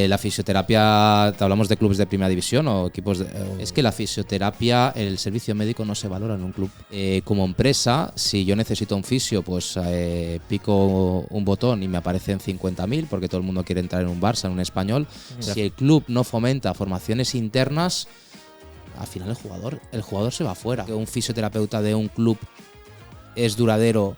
La fisioterapia, ¿te hablamos de clubes de primera división o equipos de...? Es que la fisioterapia, el servicio médico no se valora en un club. Como empresa, si yo necesito un fisio, pues pico un botón y me aparecen 50.000 porque todo el mundo quiere entrar en un Barça, en un Español. Si el club no fomenta formaciones internas, al final el jugador se va fuera. Que un fisioterapeuta de un club es duradero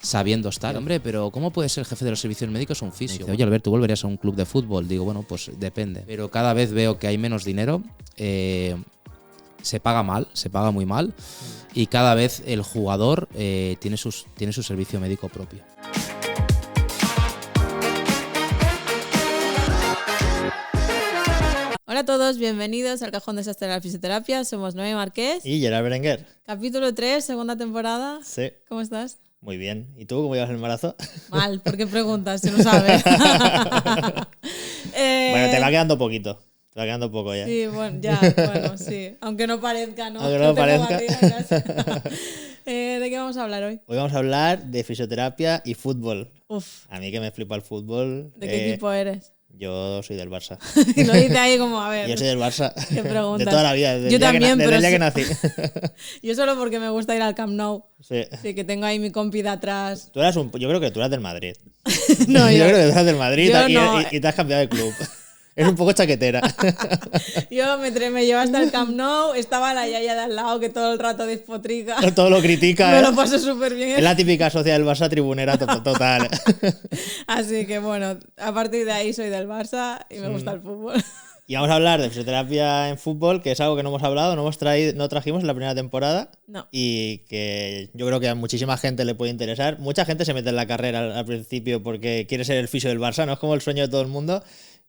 sabiendo estar. Hombre, pero ¿cómo puede ser el jefe de los servicios médicos un fisio? Oye, Albert, ¿tú volverías a un club de fútbol? Digo, bueno, pues depende. Pero cada vez veo que hay menos dinero, se paga mal, se paga muy mal, y cada vez el jugador tiene su servicio médico propio. Hola a todos, bienvenidos al Cajón Desastre de la Fisioterapia. Somos Noé Marqués. Y Gerard Berenguer. Capítulo 3, segunda temporada. Sí. ¿Cómo estás? Muy bien. ¿Y tú cómo llevas el embarazo? Mal, ¿por qué preguntas si no sabes? Bueno, te va quedando poquito. Te va quedando poco ya. Sí, bueno, sí. Aunque no parezca, ¿no? Aunque no parezca. ¿De qué vamos a hablar hoy? Hoy vamos a hablar de fisioterapia y fútbol. Uf. A mí que me flipa el fútbol. ¿De qué equipo eres? Yo soy del Barça. Y lo dice ahí como, a ver. Yo soy del Barça. ¿Qué preguntas? De toda la vida. Yo también, desde el día que nací. Yo solo porque me gusta ir al Camp Nou. Sí. Sí, que tengo ahí mi compi de atrás. Yo creo que tú eras del Madrid. No, yo creo que tú eras del Madrid no. y te has cambiado de club. Es un poco chaquetera. Yo me llevo hasta el Camp Nou, estaba la yaya de al lado que todo el rato despotrica. Todo lo critica. Me lo paso súper bien. Es la típica socia del Barça tribunera total. Así que bueno, a partir de ahí soy del Barça y me gusta el fútbol. Y vamos a hablar de fisioterapia en fútbol, que es algo que no hemos hablado, no trajimos en la primera temporada. No. Y que yo creo que a muchísima gente le puede interesar. Mucha gente se mete en la carrera al principio porque quiere ser el fisio del Barça, ¿no? Es como el sueño de todo el mundo.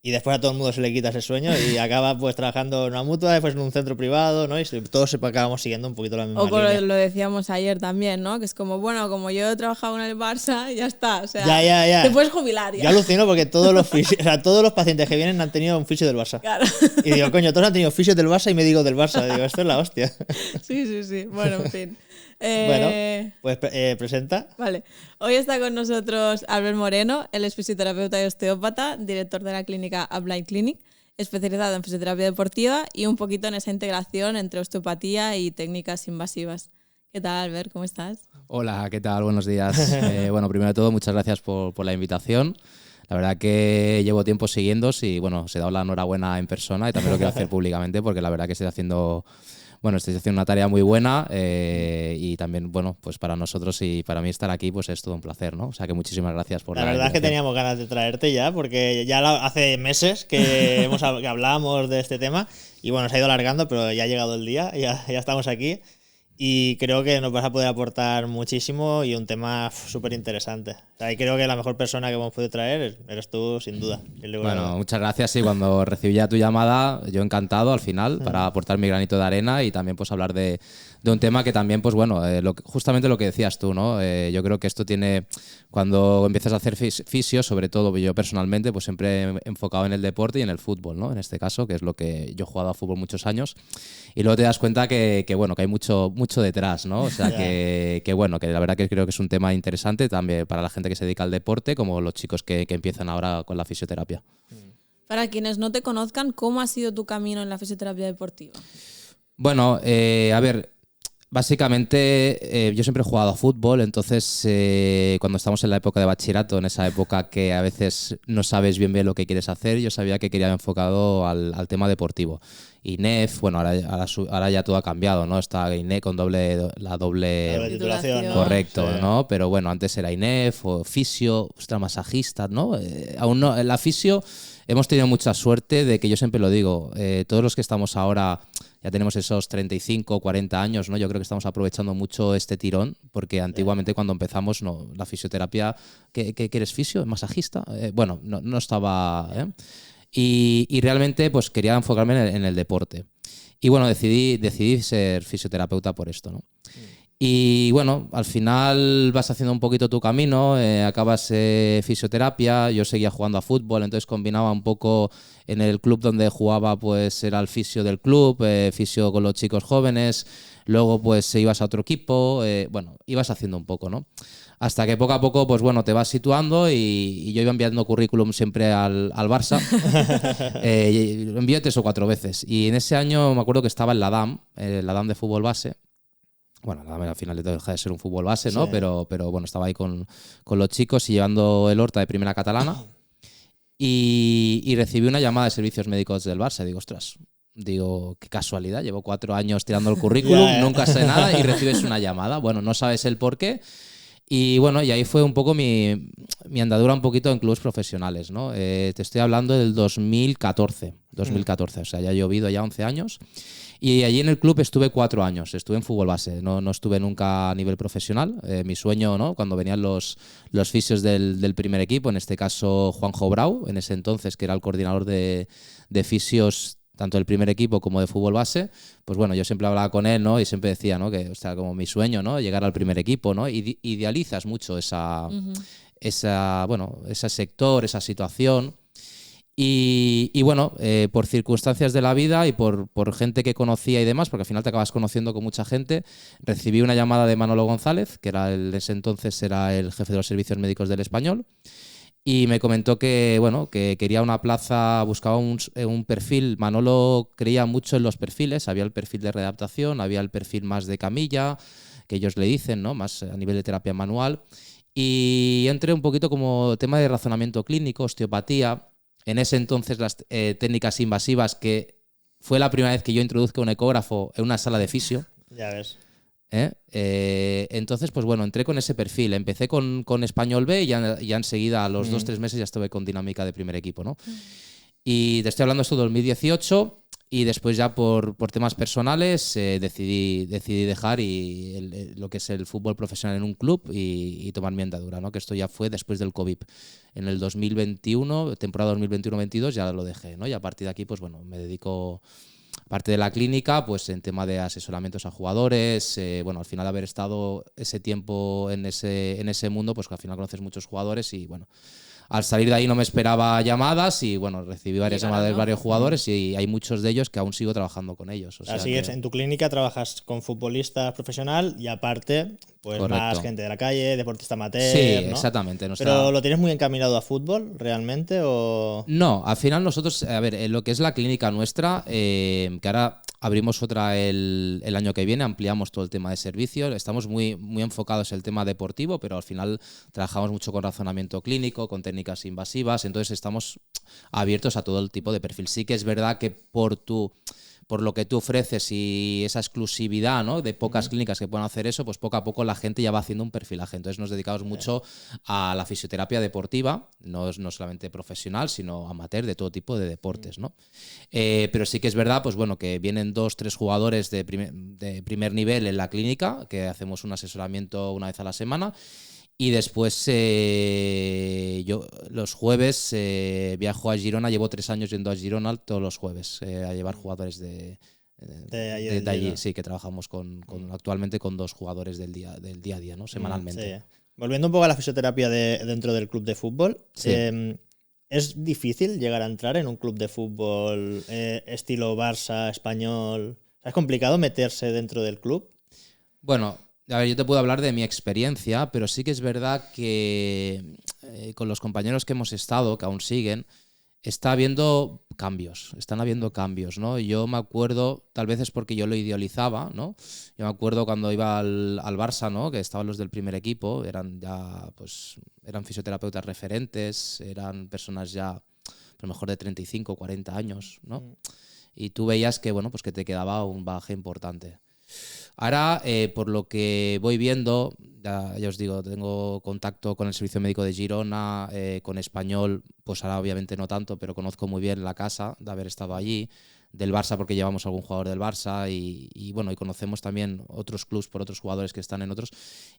Y después a todo el mundo se le quita ese sueño y acaba pues trabajando en una mutua, después en un centro privado, ¿no? Y todos acabamos siguiendo un poquito la misma línea. Lo decíamos ayer también, ¿no? Que es como, bueno, como yo he trabajado en el Barça, ya está. O sea, ya. Te puedes jubilar ya. Yo alucino porque todos los pacientes que vienen han tenido un fisio del Barça. Claro. Y digo, coño, todos han tenido fisios del Barça y médicos del Barça. Digo, esto es la hostia. Sí. Bueno, en fin. Bueno, pues presenta. Vale. Hoy está con nosotros Albert Moreno, él es fisioterapeuta y osteópata, director de la clínica Upline Clinic, especializado en fisioterapia deportiva y un poquito en esa integración entre osteopatía y técnicas invasivas. ¿Qué tal, Albert? ¿Cómo estás? Hola, ¿qué tal? Buenos días. Bueno, primero de todo, muchas gracias por la invitación. La verdad que llevo tiempo siguiéndos y bueno, os he dado la enhorabuena en persona y también lo quiero hacer públicamente porque la verdad que estáis haciendo una tarea muy buena y también, bueno, pues para nosotros y para mí estar aquí pues es todo un placer, ¿no? O sea que muchísimas gracias por la verdad es que teníamos ganas de traerte ya, porque ya hace meses que que hablábamos de este tema y bueno, se ha ido alargando, pero ya ha llegado el día, ya estamos aquí y creo que nos vas a poder aportar muchísimo y un tema súper interesante. O sea, y creo que la mejor persona que hemos podido traer eres tú, sin duda. Bueno, muchas gracias. Y cuando recibí ya tu llamada, yo encantado al final para aportar mi granito de arena y también pues hablar de un tema que también, pues bueno, justamente lo que decías tú, ¿no? Yo creo que esto tiene, cuando empiezas a hacer fisio, sobre todo yo personalmente, pues siempre he enfocado en el deporte y en el fútbol, ¿no? En este caso, que es lo que yo he jugado a fútbol muchos años. Y luego te das cuenta que bueno, que hay mucho detrás, ¿no? O sea, que bueno, que la verdad que creo que es un tema interesante también para la gente que se dedica al deporte, como los chicos que empiezan ahora con la fisioterapia. Para quienes no te conozcan, ¿cómo ha sido tu camino en la fisioterapia deportiva? Bueno, a ver, básicamente yo siempre he jugado a fútbol, entonces cuando estamos en la época de bachillerato, en esa época que a veces no sabes bien lo que quieres hacer, yo sabía que quería enfocado al tema deportivo. INEF, bueno, ahora ya todo ha cambiado, ¿no? Está INEF con la doble titulación, ¿no? Correcto, sí. ¿no? Pero bueno, antes era INEF o fisio, masajista, ¿no? Aún no, en la fisio hemos tenido mucha suerte de que yo siempre lo digo, todos los que estamos ahora ya tenemos esos 35, 40 años, ¿no? Yo creo que estamos aprovechando mucho este tirón, porque antiguamente cuando empezamos, no, la fisioterapia, ¿qué eres fisio? ¿Masajista? Bueno, no estaba... Y realmente pues quería enfocarme en el deporte. Y bueno, decidí ser fisioterapeuta por esto, ¿no? Y bueno, al final vas haciendo un poquito tu camino, acabas fisioterapia, yo seguía jugando a fútbol, entonces combinaba un poco en el club donde jugaba, pues era el fisio del club, fisio con los chicos jóvenes, luego pues ibas a otro equipo, bueno, ibas haciendo un poco, ¿no? Hasta que poco a poco, pues bueno, te vas situando y yo iba enviando currículum siempre al Barça. Lo envié 3 o 4 veces. Y en ese año me acuerdo que estaba en la DAM de fútbol base. Bueno, al final deja de ser un fútbol base, ¿no? Sí. Pero bueno, estaba ahí con los chicos y llevando el Horta de primera catalana. Y recibí una llamada de servicios médicos del Barça. Digo, ostras, qué casualidad. Llevo 4 años tirando el currículum, nunca sé nada y recibes una llamada. Bueno, no sabes el por qué. Y bueno, y ahí fue un poco mi andadura un poquito en clubes profesionales, ¿no? Te estoy hablando del 2014, o sea, ya ha llovido ya 11 años. Y allí en el club estuve 4 años, estuve en fútbol base, no estuve nunca a nivel profesional. Mi sueño, ¿no? Cuando venían los fisios del primer equipo, en este caso Juanjo Brau, en ese entonces, que era el coordinador de fisios tanto del primer equipo como de fútbol base, pues bueno, yo siempre hablaba con él, ¿no? Y siempre decía, ¿no? Que, o sea, como mi sueño, ¿no? Llegar al primer equipo, ¿no? Y idealizas mucho ese sector, esa situación. Y bueno, por circunstancias de la vida y por gente que conocía y demás, porque al final te acabas conociendo con mucha gente, recibí una llamada de Manolo González, que en ese entonces era el jefe de los servicios médicos del Español, y me comentó que, bueno, que quería una plaza, buscaba un perfil. Manolo creía mucho en los perfiles, había el perfil de readaptación, había el perfil más de camilla, que ellos le dicen, ¿no? Más a nivel de terapia manual. Y entré un poquito como tema de razonamiento clínico, osteopatía. En ese entonces las técnicas invasivas, que fue la primera vez que yo introduzco un ecógrafo en una sala de fisio. Ya ves. Entonces, pues bueno, entré con ese perfil. Empecé con Español B y ya enseguida, a los 2-3 meses, ya estuve con dinámica de primer equipo, ¿no? Y te estoy hablando esto de 2018 y después ya por temas personales decidí dejar lo que es el fútbol profesional en un club y tomar mi andadura, ¿no? Que esto ya fue después del COVID. En el 2021, temporada 2021-22, ya lo dejé, ¿no? Y a partir de aquí, pues bueno, me dedico... Parte de la clínica, pues en tema de asesoramientos a jugadores, bueno, al final haber estado ese tiempo en ese mundo, pues que al final conoces muchos jugadores y bueno, al salir de ahí no me esperaba llamadas y bueno, recibí varias llamadas de varios jugadores y hay muchos de ellos que aún sigo trabajando con ellos. O sea Así es, en tu clínica trabajas con futbolistas profesional y aparte, pues Correcto. Más gente de la calle, deportista amateur, sí, ¿no? Exactamente. ¿Pero lo tienes muy encaminado a fútbol realmente o...? No, al final nosotros, a ver, en lo que es la clínica nuestra, que ahora abrimos otra el año que viene, ampliamos todo el tema de servicios, estamos muy, muy enfocados en el tema deportivo, pero al final trabajamos mucho con razonamiento clínico, con técnicas invasivas, entonces estamos abiertos a todo el tipo de perfil. Sí que es verdad que por lo que tú ofreces y esa exclusividad, ¿no? De pocas clínicas que puedan hacer eso, pues poco a poco la gente ya va haciendo un perfilaje. Entonces nos dedicamos mucho a la fisioterapia deportiva, no solamente profesional, sino amateur, de todo tipo de deportes, ¿no? Pero sí que es verdad, pues bueno, que vienen 2-3 jugadores de primer nivel en la clínica, que hacemos un asesoramiento una vez a la semana. Y después yo los jueves viajo a Girona, llevo 3 años yendo a Girona todos los jueves a llevar jugadores de allí, sí, que trabajamos actualmente con 2 jugadores del día a día, ¿no? Semanalmente. Sí. Volviendo un poco a la fisioterapia dentro del club de fútbol, Sí. ¿Es difícil llegar a entrar en un club de fútbol estilo Barça, Español? ¿Es complicado meterse dentro del club? Bueno, a ver, yo te puedo hablar de mi experiencia, pero sí que es verdad que con los compañeros que hemos estado, que aún siguen, están habiendo cambios, ¿no? Yo me acuerdo, tal vez es porque yo lo idealizaba, ¿no? Yo me acuerdo cuando iba al Barça, ¿no? Que estaban los del primer equipo, eran fisioterapeutas referentes, eran personas ya, a lo mejor de 35, 40 años, ¿no? Y tú veías que, bueno, pues que te quedaba un bagaje importante. Ahora, por lo que voy viendo, ya os digo, tengo contacto con el Servicio Médico de Girona, con Español, pues ahora obviamente no tanto, pero conozco muy bien la casa de haber estado allí, del Barça porque llevamos algún jugador del Barça y bueno, y conocemos también otros clubs por otros jugadores que están en otros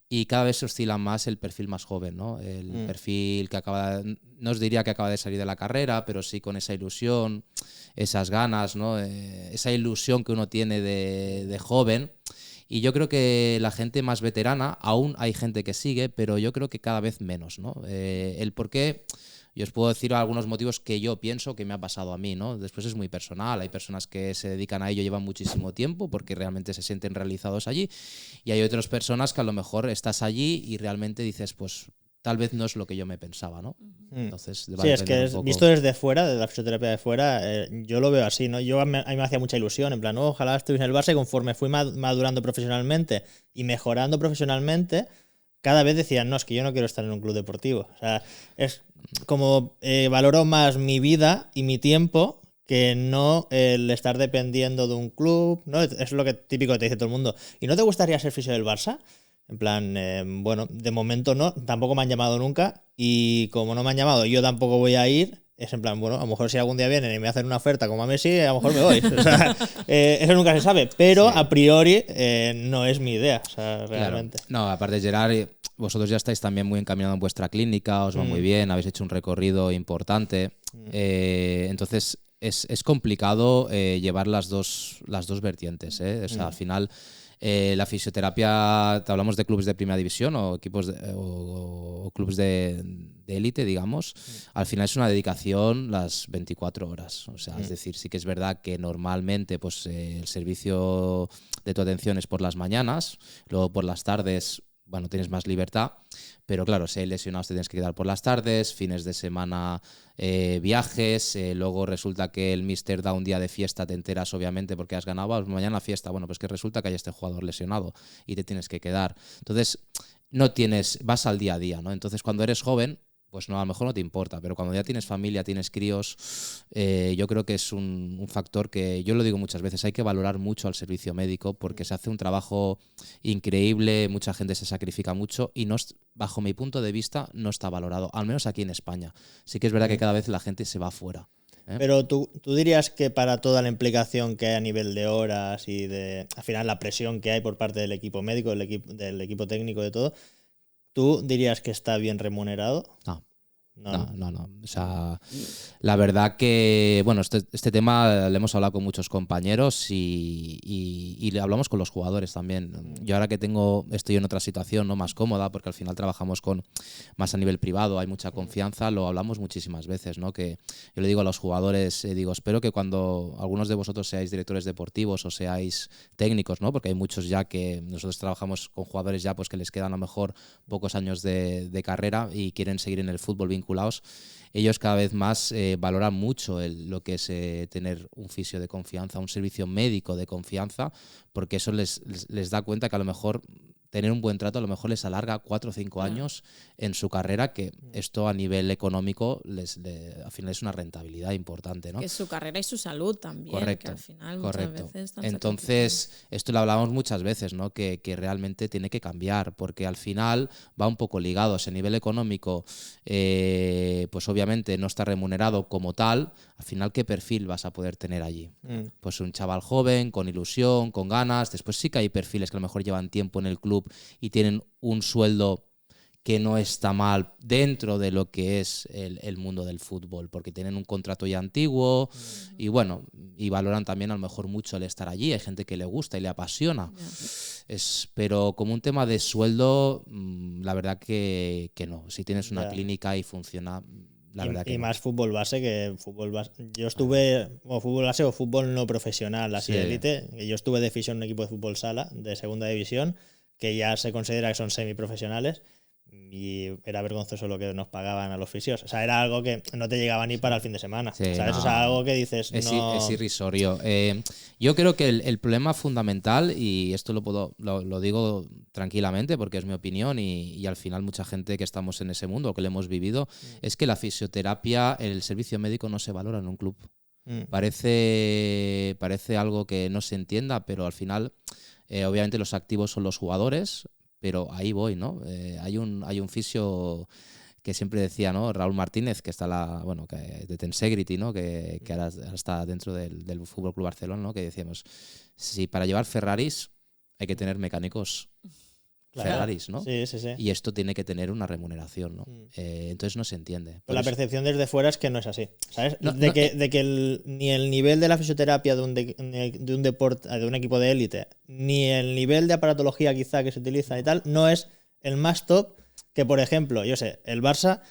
y cada vez se oscila más el perfil más joven, ¿no? El perfil que no os diría que acaba de salir de la carrera, pero sí con esa ilusión, esas ganas, ¿no? Esa ilusión que uno tiene de joven. Y yo creo que la gente más veterana, aún hay gente que sigue, pero yo creo que cada vez menos, ¿no? El por qué, yo os puedo decir algunos motivos que yo pienso que me ha pasado a mí, ¿no? Después es muy personal, hay personas que se dedican a ello, llevan muchísimo tiempo porque realmente se sienten realizados allí, y hay otras personas que a lo mejor estás allí y realmente dices, pues tal vez no es lo que yo me pensaba, ¿no? Entonces, sí, es que visto desde fuera, de la fisioterapia de fuera, yo lo veo así, ¿no? A mí me hacía mucha ilusión, en plan, ojalá estuviese en el Barça, y conforme fui madurando profesionalmente y mejorando profesionalmente, cada vez decían, no, es que yo no quiero estar en un club deportivo. O sea, es como valoro más mi vida y mi tiempo que no el estar dependiendo de un club, ¿no? Es lo que típico que te dice todo el mundo. ¿Y no te gustaría ser fisio del Barça? En plan, bueno, de momento no, tampoco me han llamado nunca, y como no me han llamado, yo tampoco voy a ir. Es en plan, bueno, a lo mejor si algún día vienen y me hacen una oferta como a Messi, a lo mejor me voy. O sea, eso nunca se sabe, pero a priori no es mi idea, o sea, realmente. Claro. No, aparte, Gerard, vosotros ya estáis también muy encaminados en vuestra clínica, os va muy bien, habéis hecho un recorrido importante. Entonces, es complicado llevar las dos vertientes, ¿eh? O sea, al final, la fisioterapia, te hablamos de clubes de primera división o equipos o clubes de élite, digamos, al final es una dedicación las 24 horas. O sea, es decir, sí que es verdad que normalmente pues, el servicio de tu atención es por las mañanas, luego por las tardes, bueno, tienes más libertad, pero claro, si hay lesionados te tienes que quedar por las tardes, fines de semana viajes, luego resulta que el míster da un día de fiesta, te enteras obviamente porque has ganado, mañana fiesta, bueno, pues que resulta que hay este jugador lesionado y te tienes que quedar. Entonces, vas al día a día, ¿no? Entonces, cuando eres joven, pues no, a lo mejor no te importa, pero cuando ya tienes familia, tienes críos, yo creo que es un factor que, yo lo digo muchas veces, hay que valorar mucho al servicio médico porque se hace un trabajo increíble, mucha gente se sacrifica mucho y no, bajo mi punto de vista no está valorado, al menos aquí en España. Sí que es verdad que cada vez la gente se va fuera. Pero tú dirías que para toda la implicación que hay a nivel de horas y de, al final, la presión que hay por parte del equipo médico, del equipo técnico, de todo, ¿tú dirías que está bien remunerado? No. O sea, la verdad que, bueno, este tema lo hemos hablado con muchos compañeros y le hablamos con los jugadores también. Yo ahora que estoy en otra situación, ¿no?, más cómoda, porque al final trabajamos más a nivel privado, hay mucha confianza, lo hablamos muchísimas veces, ¿no? Que yo le digo a los jugadores, digo, espero que cuando algunos de vosotros seáis directores deportivos o seáis técnicos, ¿no? Porque hay muchos ya que nosotros trabajamos con jugadores ya pues que les quedan a lo mejor pocos años de carrera y quieren seguir en el fútbol vinculados, ellos cada vez más valoran mucho lo que es tener un fisio de confianza, un servicio médico de confianza, porque eso les da cuenta que a lo mejor tener un buen trato a lo mejor les alarga 4 o 5 años en su carrera, que esto a nivel económico al final es una rentabilidad importante, ¿no? Que es su carrera y su salud también. Correcto, que al final correcto. Muchas veces están Entonces, esto lo hablamos muchas veces, ¿no? Que realmente tiene que cambiar, porque al final va un poco ligado. A nivel económico, pues obviamente no está remunerado como tal. Al final, ¿qué perfil vas a poder tener allí? Pues un chaval joven, con ilusión, con ganas. Después sí que hay perfiles que a lo mejor llevan tiempo en el club y tienen un sueldo que no está mal dentro de lo que es el mundo del fútbol, porque tienen un contrato ya antiguo y bueno, y valoran también a lo mejor mucho el estar allí. Hay gente que le gusta y le apasiona. Pero como un tema de sueldo, la verdad que no. Si tienes una clínica y funciona, la verdad que y no. más fútbol base que fútbol base. Yo estuve, o fútbol base o fútbol no profesional, así de élite. Yo estuve de fisión en un equipo de fútbol sala de segunda división, que ya se considera que son semiprofesionales. Y era vergonzoso lo que nos pagaban a los fisios. O sea, era algo que no te llegaba ni para el fin de semana. ¿Sabes? No, o sea, algo que dices. Es irrisorio. Yo creo que el problema fundamental, y esto lo digo tranquilamente porque es mi opinión, y al final mucha gente que estamos en ese mundo, que lo hemos vivido, es que la fisioterapia, el servicio médico no se valora en un club. Parece algo que no se entienda, pero al final, obviamente los activos son los jugadores. Pero ahí voy, ¿no? Hay un fisio que siempre decía, ¿no? Raúl Martínez, que está de Tensegrity, ¿no? Que ahora está dentro del Fútbol Club Barcelona, ¿no? Que decíamos, si para llevar Ferraris hay que tener mecánicos Claro. Ferraris, ¿no? Sí, sí, sí. Y esto tiene que tener una remuneración, ¿no? Entonces no se entiende. Pero la percepción desde fuera es que no es así, ¿sabes? No, de que ni el nivel de la fisioterapia de un deporte, de un equipo de élite, ni el nivel de aparatología quizá que se utiliza y tal, no es el más top que, por ejemplo, yo sé, el Barça,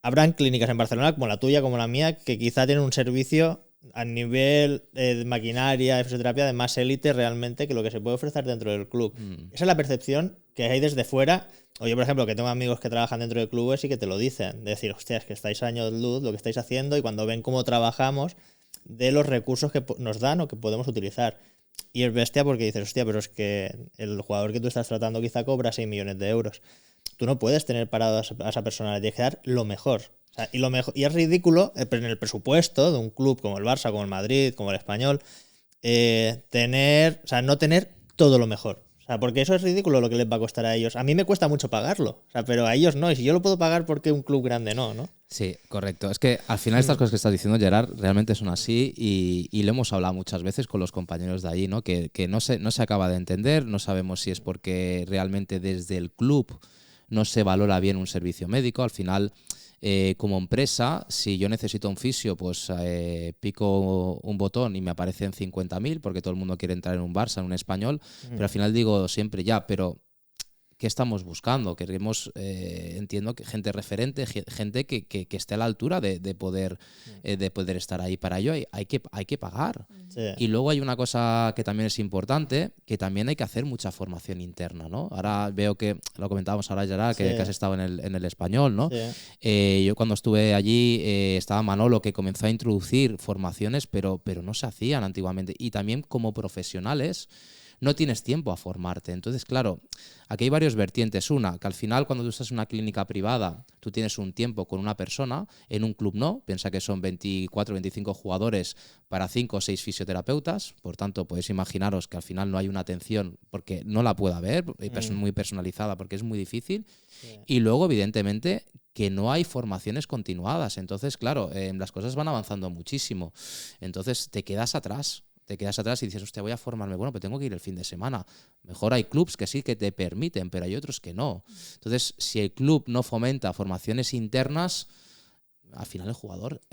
habrán clínicas en Barcelona como la tuya, como la mía, que quizá tienen un servicio a nivel de maquinaria, de fisioterapia, de más élite realmente que lo que se puede ofrecer dentro del club. Esa es la percepción que hay desde fuera. O yo, por ejemplo, que tengo amigos que trabajan dentro de clubes y que te lo dicen. De decir, hostia, es que estáis a años luz lo que estáis haciendo, y cuando ven cómo trabajamos, de los recursos que nos dan o que podemos utilizar. Y es bestia porque dices, hostia, pero es que el jugador que tú estás tratando quizá cobra 6 millones de euros. Tú no puedes tener parado a esa persona, le tienes que dar lo mejor. O sea, y es ridículo en el presupuesto de un club como el Barça, como el Madrid, como el Español, no tener todo lo mejor. O sea, porque eso es ridículo lo que les va a costar a ellos. A mí me cuesta mucho pagarlo, o sea, pero a ellos no. Y si yo lo puedo pagar, ¿por qué un club grande no? Sí, correcto. Es que al final estas cosas que estás diciendo, Gerard, realmente son así, y lo hemos hablado muchas veces con los compañeros de allí, ¿no? Que no se acaba de entender. No sabemos si es porque realmente desde el club no se valora bien un servicio médico. Al final, como empresa, si yo necesito un fisio, pues pico un botón y me aparecen 50.000 porque todo el mundo quiere entrar en un Barça, en un Español, pero al final digo siempre, pero ¿qué estamos buscando? Queremos, entiendo, que gente referente, gente que esté a la altura de poder estar ahí. Para ello hay que pagar. Sí. Y luego hay una cosa que también es importante, que también hay que hacer mucha formación interna, ¿no? Ahora veo que, lo comentábamos ahora, Gerard, que has estado en el Español, ¿no? Sí. Yo cuando estuve allí estaba Manolo, que comenzó a introducir formaciones, pero no se hacían antiguamente. Y también como profesionales no tienes tiempo a formarte. Entonces, claro, aquí hay varios vertientes. Una, que al final cuando tú estás en una clínica privada, tú tienes un tiempo con una persona, en un club no. Piensa que son 24, 25 jugadores para 5 o 6 fisioterapeutas. Por tanto, podéis imaginaros que al final no hay una atención, porque no la puede haber, muy personalizada, porque es muy difícil. Sí. Y luego, evidentemente, que no hay formaciones continuadas. Entonces, claro, las cosas van avanzando muchísimo. Entonces, te quedas atrás y dices, hostia, voy a formarme. Bueno, pero tengo que ir el fin de semana. Mejor hay clubs que sí que te permiten, pero hay otros que no. Entonces, si el club no fomenta formaciones internas, al final el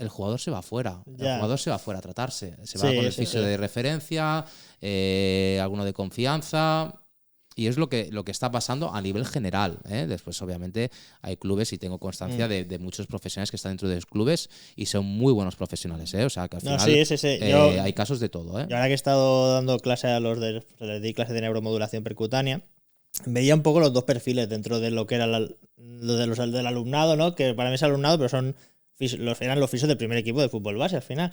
jugador se va afuera. El jugador se va afuera a tratarse. Se va con el fisio de referencia, alguno de confianza. Y es lo que está pasando a nivel general, ¿eh? Después, obviamente, hay clubes, y tengo constancia de muchos profesionales que están dentro de los clubes y son muy buenos profesionales, ¿eh? O sea, que al final hay casos de todo, ¿eh? Yo ahora que he estado dando clase a les di clase de neuromodulación percutánea, veía un poco los dos perfiles dentro de lo que era del alumnado, ¿no? Que para mí es alumnado, pero eran los fisios del primer equipo de fútbol base al final.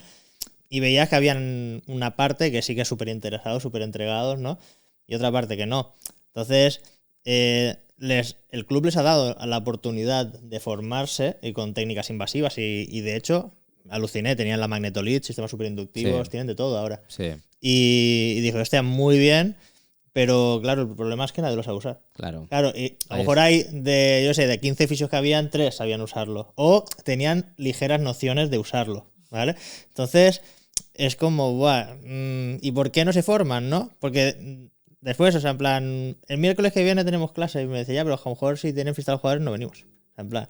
Y veías que habían una parte que sí que es súper interesados, súper entregados, ¿no? Y otra parte que no. Entonces, el club les ha dado la oportunidad de formarse y con técnicas invasivas y de hecho, aluciné, tenían la magnetolith, sistemas superinductivos, tienen de todo ahora. Sí. Y dije, hostia, muy bien, pero claro, el problema es que nadie lo sabe usar. Claro, y a lo mejor hay de 15 fisios que habían, 3 sabían usarlo. O tenían ligeras nociones de usarlo, ¿vale? Entonces, es como, buah, ¿y por qué no se forman, no? Porque después, o sea, en plan, el miércoles que viene tenemos clase y me decía, ya, pero a lo mejor si tienen freestyle jugadores no venimos. O sea, en plan,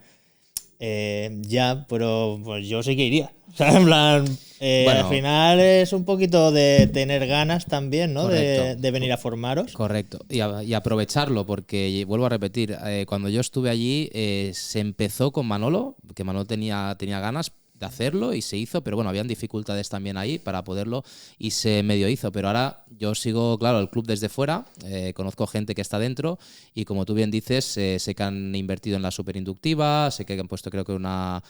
pero pues yo sí que iría. O sea, en plan, al final es un poquito de tener ganas también, ¿no? De venir a formaros. Correcto. Y aprovecharlo, porque vuelvo a repetir, cuando yo estuve allí se empezó con Manolo, que Manolo tenía ganas de hacerlo y se hizo, pero bueno, habían dificultades también ahí para poderlo y se medio hizo, pero ahora yo sigo, claro, el club desde fuera, conozco gente que está dentro y como tú bien dices, sé que han invertido en la superinductiva, sé que han puesto creo que una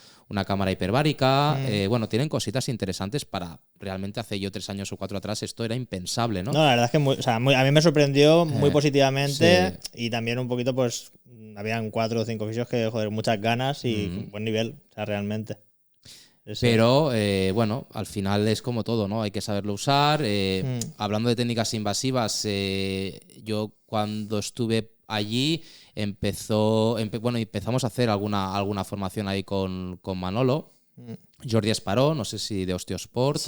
cámara hiperbárica, bueno, tienen cositas interesantes para realmente hace yo 3 años o 4 atrás esto era impensable, ¿no? No, la verdad es que a mí me sorprendió muy positivamente y también un poquito pues habían 4 o 5 fisios que, joder, muchas ganas y buen nivel, o sea, realmente. Pero bueno, al final es como todo, ¿no? Hay que saberlo usar. Hablando de técnicas invasivas, yo cuando estuve allí empezamos a hacer alguna formación ahí con Manolo. Jordi Esparó, no sé si de Osteosport,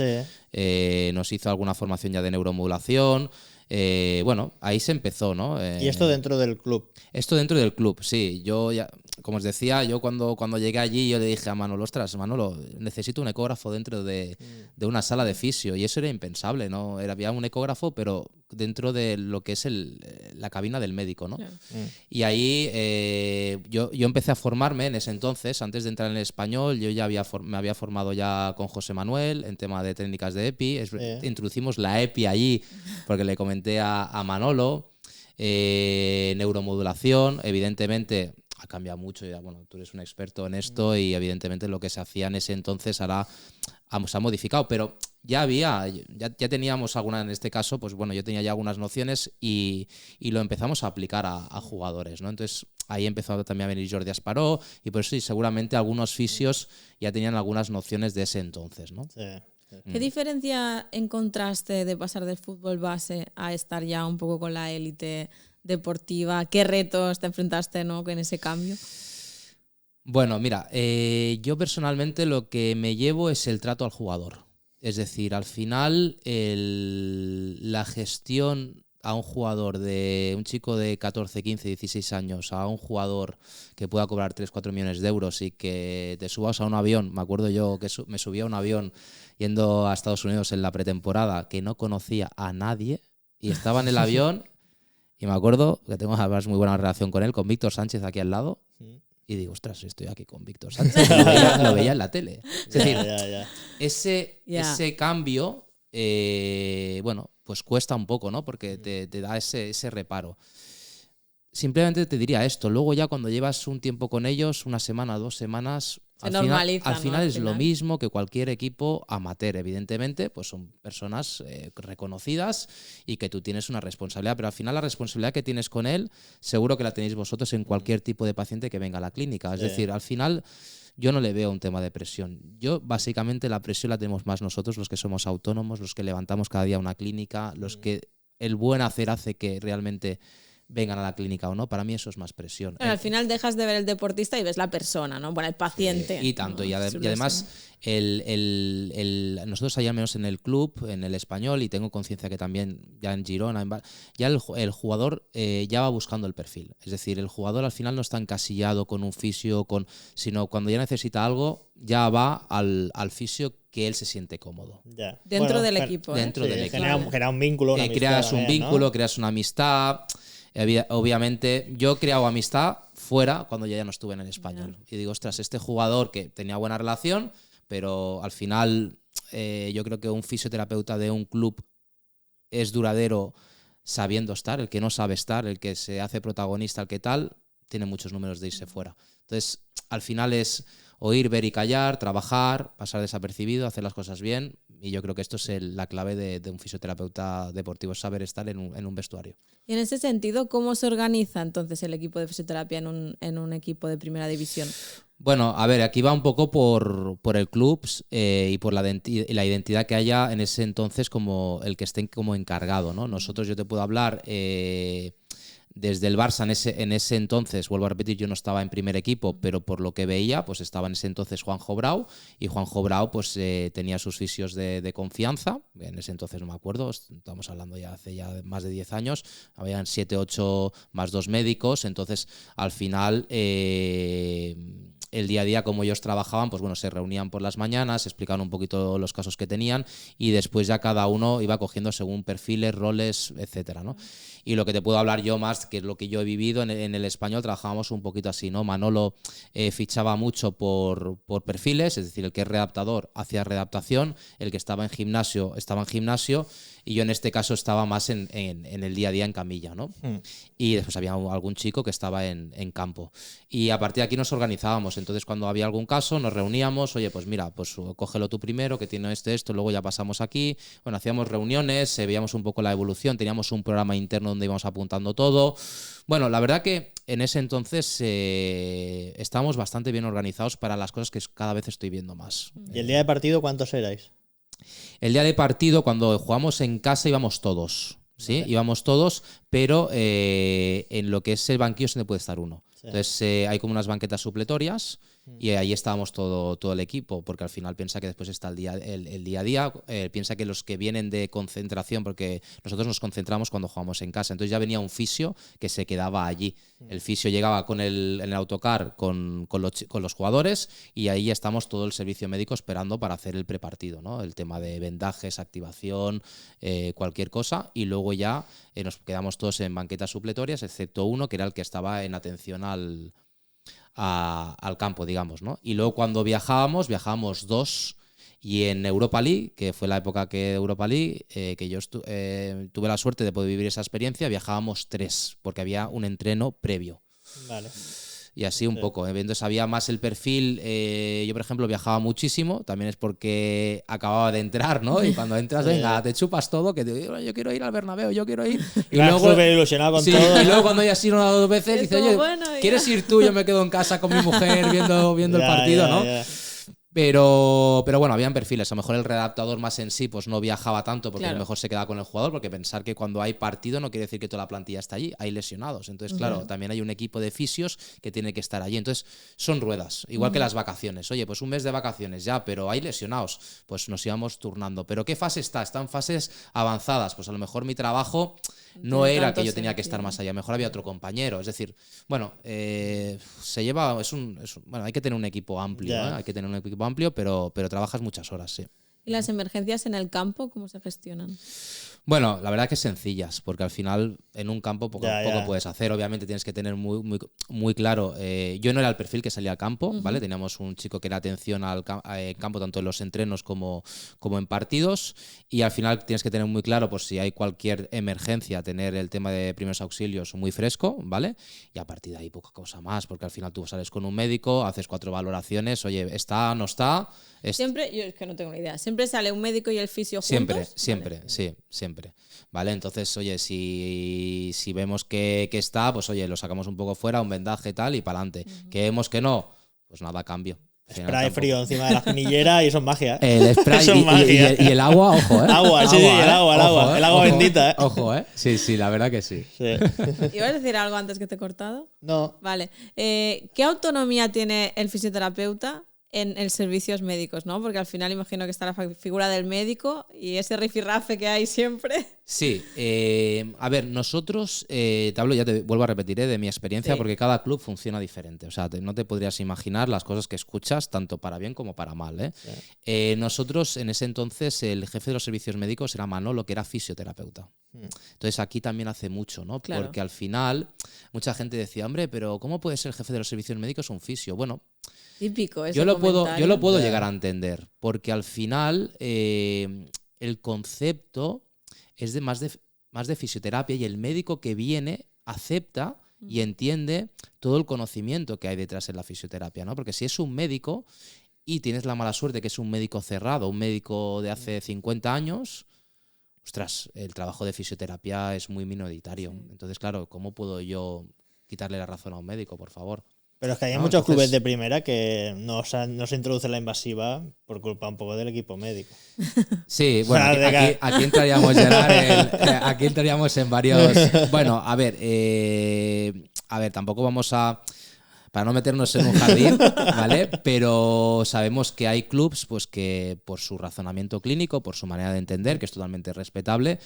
nos hizo alguna formación ya de neuromodulación. bueno, ahí se empezó, ¿no? ¿Y esto dentro del club? Esto dentro del club, sí. Yo ya, como os decía, yo cuando llegué allí, yo le dije a Manolo, ostras, Manolo, necesito un ecógrafo dentro de una sala de fisio. Y eso era impensable, ¿no? Había un ecógrafo, pero dentro de lo que es la cabina del médico, ¿no? Y ahí yo empecé a formarme en ese entonces, antes de entrar en el español, yo ya me había formado ya con José Manuel en tema de técnicas de EPI. Introducimos la EPI allí porque le comenté a Manolo. Neuromodulación, evidentemente ha cambiado mucho, ya, bueno, tú eres un experto en esto y evidentemente lo que se hacía en ese entonces ahora se ha modificado, pero ya teníamos alguna, en este caso, pues bueno, yo tenía ya algunas nociones y lo empezamos a aplicar a jugadores, ¿no? Entonces ahí empezó también a venir Jordi Asparó y por eso sí, seguramente algunos fisios ya tenían algunas nociones de ese entonces, ¿no? Sí. ¿Qué diferencia encontraste de pasar del fútbol base a estar ya un poco con la élite deportiva? ¿Qué retos te enfrentaste, ¿no?, con ese cambio? Bueno, mira, yo personalmente lo que me llevo es el trato al jugador. Es decir, al final la gestión a un jugador, de un chico de 14, 15, 16 años, a un jugador que pueda cobrar 3, 4 millones de euros y que te subas a un avión. Me acuerdo yo que me subí a un avión yendo a Estados Unidos en la pretemporada, que no conocía a nadie y estaba en el avión y me acuerdo que tengo además muy buena relación con él, con Víctor Sánchez aquí al lado. Y digo, ostras, estoy aquí con Víctor Sánchez. Lo veía en la tele. Es decir, ese cambio, bueno, pues cuesta un poco, ¿no? Porque te da ese reparo. Simplemente te diría esto. Luego ya cuando llevas un tiempo con ellos, una semana, 2 semanas, al final es lo mismo que cualquier equipo amateur. Evidentemente, pues son personas reconocidas y que tú tienes una responsabilidad. Pero al final la responsabilidad que tienes con él, seguro que la tenéis vosotros en cualquier tipo de paciente que venga a la clínica. Es decir, al final yo no le veo un tema de presión. Yo, básicamente, la presión la tenemos más nosotros, los que somos autónomos, los que levantamos cada día una clínica, los que el buen hacer hace que realmente vengan a la clínica o no. Para mí eso es más presión. Al final dejas de ver el deportista y ves la persona, ¿no? Bueno, el paciente. Y tanto. ¿No? Y además, nosotros allá menos en el club, en el español, y tengo conciencia que también ya en Girona, ya el jugador ya va buscando el perfil. Es decir, el jugador al final no está encasillado con un fisio, sino cuando ya necesita algo, ya va al fisio que él se siente cómodo. Ya. Dentro del equipo. Dentro del equipo. Genera un vínculo, una creas un vínculo, ¿no? Creas una amistad. Obviamente, yo he creado amistad fuera cuando ya no estuve en el español. Y digo, ostras, este jugador que tenía buena relación, pero al final yo creo que un fisioterapeuta de un club es duradero sabiendo estar. El que no sabe estar, el que se hace protagonista, el que tal, tiene muchos números de irse fuera. Entonces, al final es oír, ver y callar, trabajar, pasar desapercibido, hacer las cosas bien. Y yo creo que esto es la clave de un fisioterapeuta deportivo, es saber estar en un vestuario. Y en ese sentido, ¿cómo se organiza entonces el equipo de fisioterapia en un equipo de primera división? Bueno, a ver, aquí va un poco por el club y por la identidad que haya en ese entonces como el que esté como encargado, ¿no? Nosotros, yo te puedo hablar desde el Barça en ese entonces, vuelvo a repetir, yo no estaba en primer equipo, pero por lo que veía, pues estaba en ese entonces Juanjo Brau, y Juanjo Brau pues tenía sus fisios de confianza. En ese entonces no me acuerdo, estamos hablando ya hace ya más de 10 años, habían 7, 8 más 2 médicos, entonces al final el día a día, como ellos trabajaban, pues bueno, se reunían por las mañanas, explicaban un poquito los casos que tenían y después ya cada uno iba cogiendo según perfiles, roles, etcétera, ¿no? Y lo que te puedo hablar yo más, que es lo que yo he vivido en el español, trabajábamos un poquito así, ¿no? Manolo fichaba mucho por perfiles, es decir, el que es readaptador hacía readaptación, el que estaba en gimnasio estaba en gimnasio, y yo en este caso estaba más en el día a día en camilla, ¿no? Y después había algún chico que estaba en campo. Y a partir de aquí nos organizábamos. Entonces, cuando había algún caso, nos reuníamos. Oye, pues mira, pues cógelo tú primero, que tiene esto, luego ya pasamos aquí. Bueno, hacíamos reuniones, veíamos un poco la evolución, teníamos un programa interno donde íbamos apuntando todo. Bueno, la verdad que en ese entonces estábamos bastante bien organizados para las cosas que cada vez estoy viendo más. ¿Y el día de partido cuántos erais? El día de partido, cuando jugamos en casa, íbamos todos. ¿Sí? Vale. Íbamos todos, pero en lo que es el banquillo se puede estar uno. Sí. Entonces hay como unas banquetas supletorias Y ahí estábamos todo el equipo, porque al final piensa que después está el día a día, piensa que los que vienen de concentración, porque nosotros nos concentramos cuando jugamos en casa, entonces ya venía un fisio que se quedaba allí. El fisio llegaba en el autocar con los jugadores y ahí estamos todo el servicio médico esperando para hacer el prepartido, ¿no? El tema de vendajes, activación, cualquier cosa, y luego ya nos quedamos todos en banquetas supletorias, excepto uno que era el que estaba en atención al campo, digamos, ¿no? Y luego cuando viajábamos 2, y en Europa League, que fue la época que Europa League, que yo tuve la suerte de poder vivir esa experiencia, viajábamos 3, porque había un entreno previo. Vale. Y así un poco, entonces había más el perfil. Yo, por ejemplo, viajaba muchísimo, también es porque acababa de entrar, ¿no? Y cuando entras, venga, te chupas todo, que te digo, yo quiero ir al Bernabéu, yo quiero ir. Y Claro, luego, súper ilusionado con todo. y luego cuando ya has ido 1 o 2 veces, dices, oye, bueno, ¿quieres ir tú? Yo me quedo en casa con mi mujer viendo el partido, ¿no? Ya. Pero bueno, habían perfiles. A lo mejor el redactador más en sí pues no viajaba tanto porque a lo mejor se quedaba con el jugador, porque pensar que cuando hay partido no quiere decir que toda la plantilla está allí, hay lesionados. Entonces, claro, también hay un equipo de fisios que tiene que estar allí. Entonces, son ruedas, igual que las vacaciones. Oye, pues un mes de vacaciones ya, pero hay lesionados, pues nos íbamos turnando. ¿Pero qué fase está? Está en fases avanzadas. Pues a lo mejor mi trabajo no era que yo tenía que estar más allá, mejor había otro compañero. Es decir, bueno, se lleva, bueno, hay que tener un equipo amplio, ¿eh? Hay que tener un equipo amplio, pero trabajas muchas horas, sí. ¿Y las emergencias en el campo cómo se gestionan? Bueno, la verdad que sencillas, porque al final en un campo poco puedes hacer. Obviamente tienes que tener muy claro. Yo no era el perfil que salía al campo, ¿vale? Teníamos un chico que era atención al campo, tanto en los entrenos como en partidos. Y al final tienes que tener muy claro, pues si hay cualquier emergencia, tener el tema de primeros auxilios muy fresco, ¿vale? Y a partir de ahí poca cosa más, porque al final tú sales con un médico, haces 4 valoraciones, oye, ¿está, no está? Siempre, yo es que no tengo ni idea, ¿siempre sale un médico y el fisio juntos? Siempre, vale. Sí, siempre. ¿Vale? Entonces, oye, si vemos que está, pues oye, lo sacamos un poco fuera, un vendaje tal y para adelante. Que vemos que no, pues nada, cambio. Spray frío encima de la espinillera y eso es magia. El spray y el agua, ojo, ¿eh? Agua, sí, el agua. El agua bendita, ¿eh? Ojo, ¿eh? Sí, la verdad que sí. ¿Ibas a decir algo antes que te he cortado? No. Vale. ¿Qué autonomía tiene el fisioterapeuta en servicios médicos, ¿no? Porque al final imagino que está la figura del médico y ese rifirrafe que hay siempre. Sí, a ver, nosotros, te hablo, ya te vuelvo a repetir, de mi experiencia, porque cada club funciona diferente. O sea, no te podrías imaginar las cosas que escuchas, tanto para bien como para mal, ¿eh? Sí. Nosotros, en ese entonces, el jefe de los servicios médicos era Manolo, que era fisioterapeuta. Entonces aquí también hace mucho, ¿no? Claro. Porque al final mucha gente decía, hombre, pero ¿cómo puede ser el jefe de los servicios médicos un fisio? Bueno, típico, yo lo puedo llegar a entender, porque al final el concepto es más de fisioterapia, y el médico que viene acepta y entiende todo el conocimiento que hay detrás en la fisioterapia, ¿no? Porque si es un médico y tienes la mala suerte que es un médico cerrado, un médico de hace 50 años, ostras, el trabajo de fisioterapia es muy minoritario. Sí. Entonces, claro, ¿cómo puedo yo quitarle la razón a un médico, por favor? Pero es que hay muchos clubes de primera que no se introduce la invasiva por culpa un poco del equipo médico. Sí, bueno, aquí entraríamos, Gerard, aquí entraríamos en varios... Bueno, a ver, tampoco vamos a... Para no meternos en un jardín, ¿vale? Pero sabemos que hay clubs pues, que por su razonamiento clínico, por su manera de entender, que es totalmente respetable,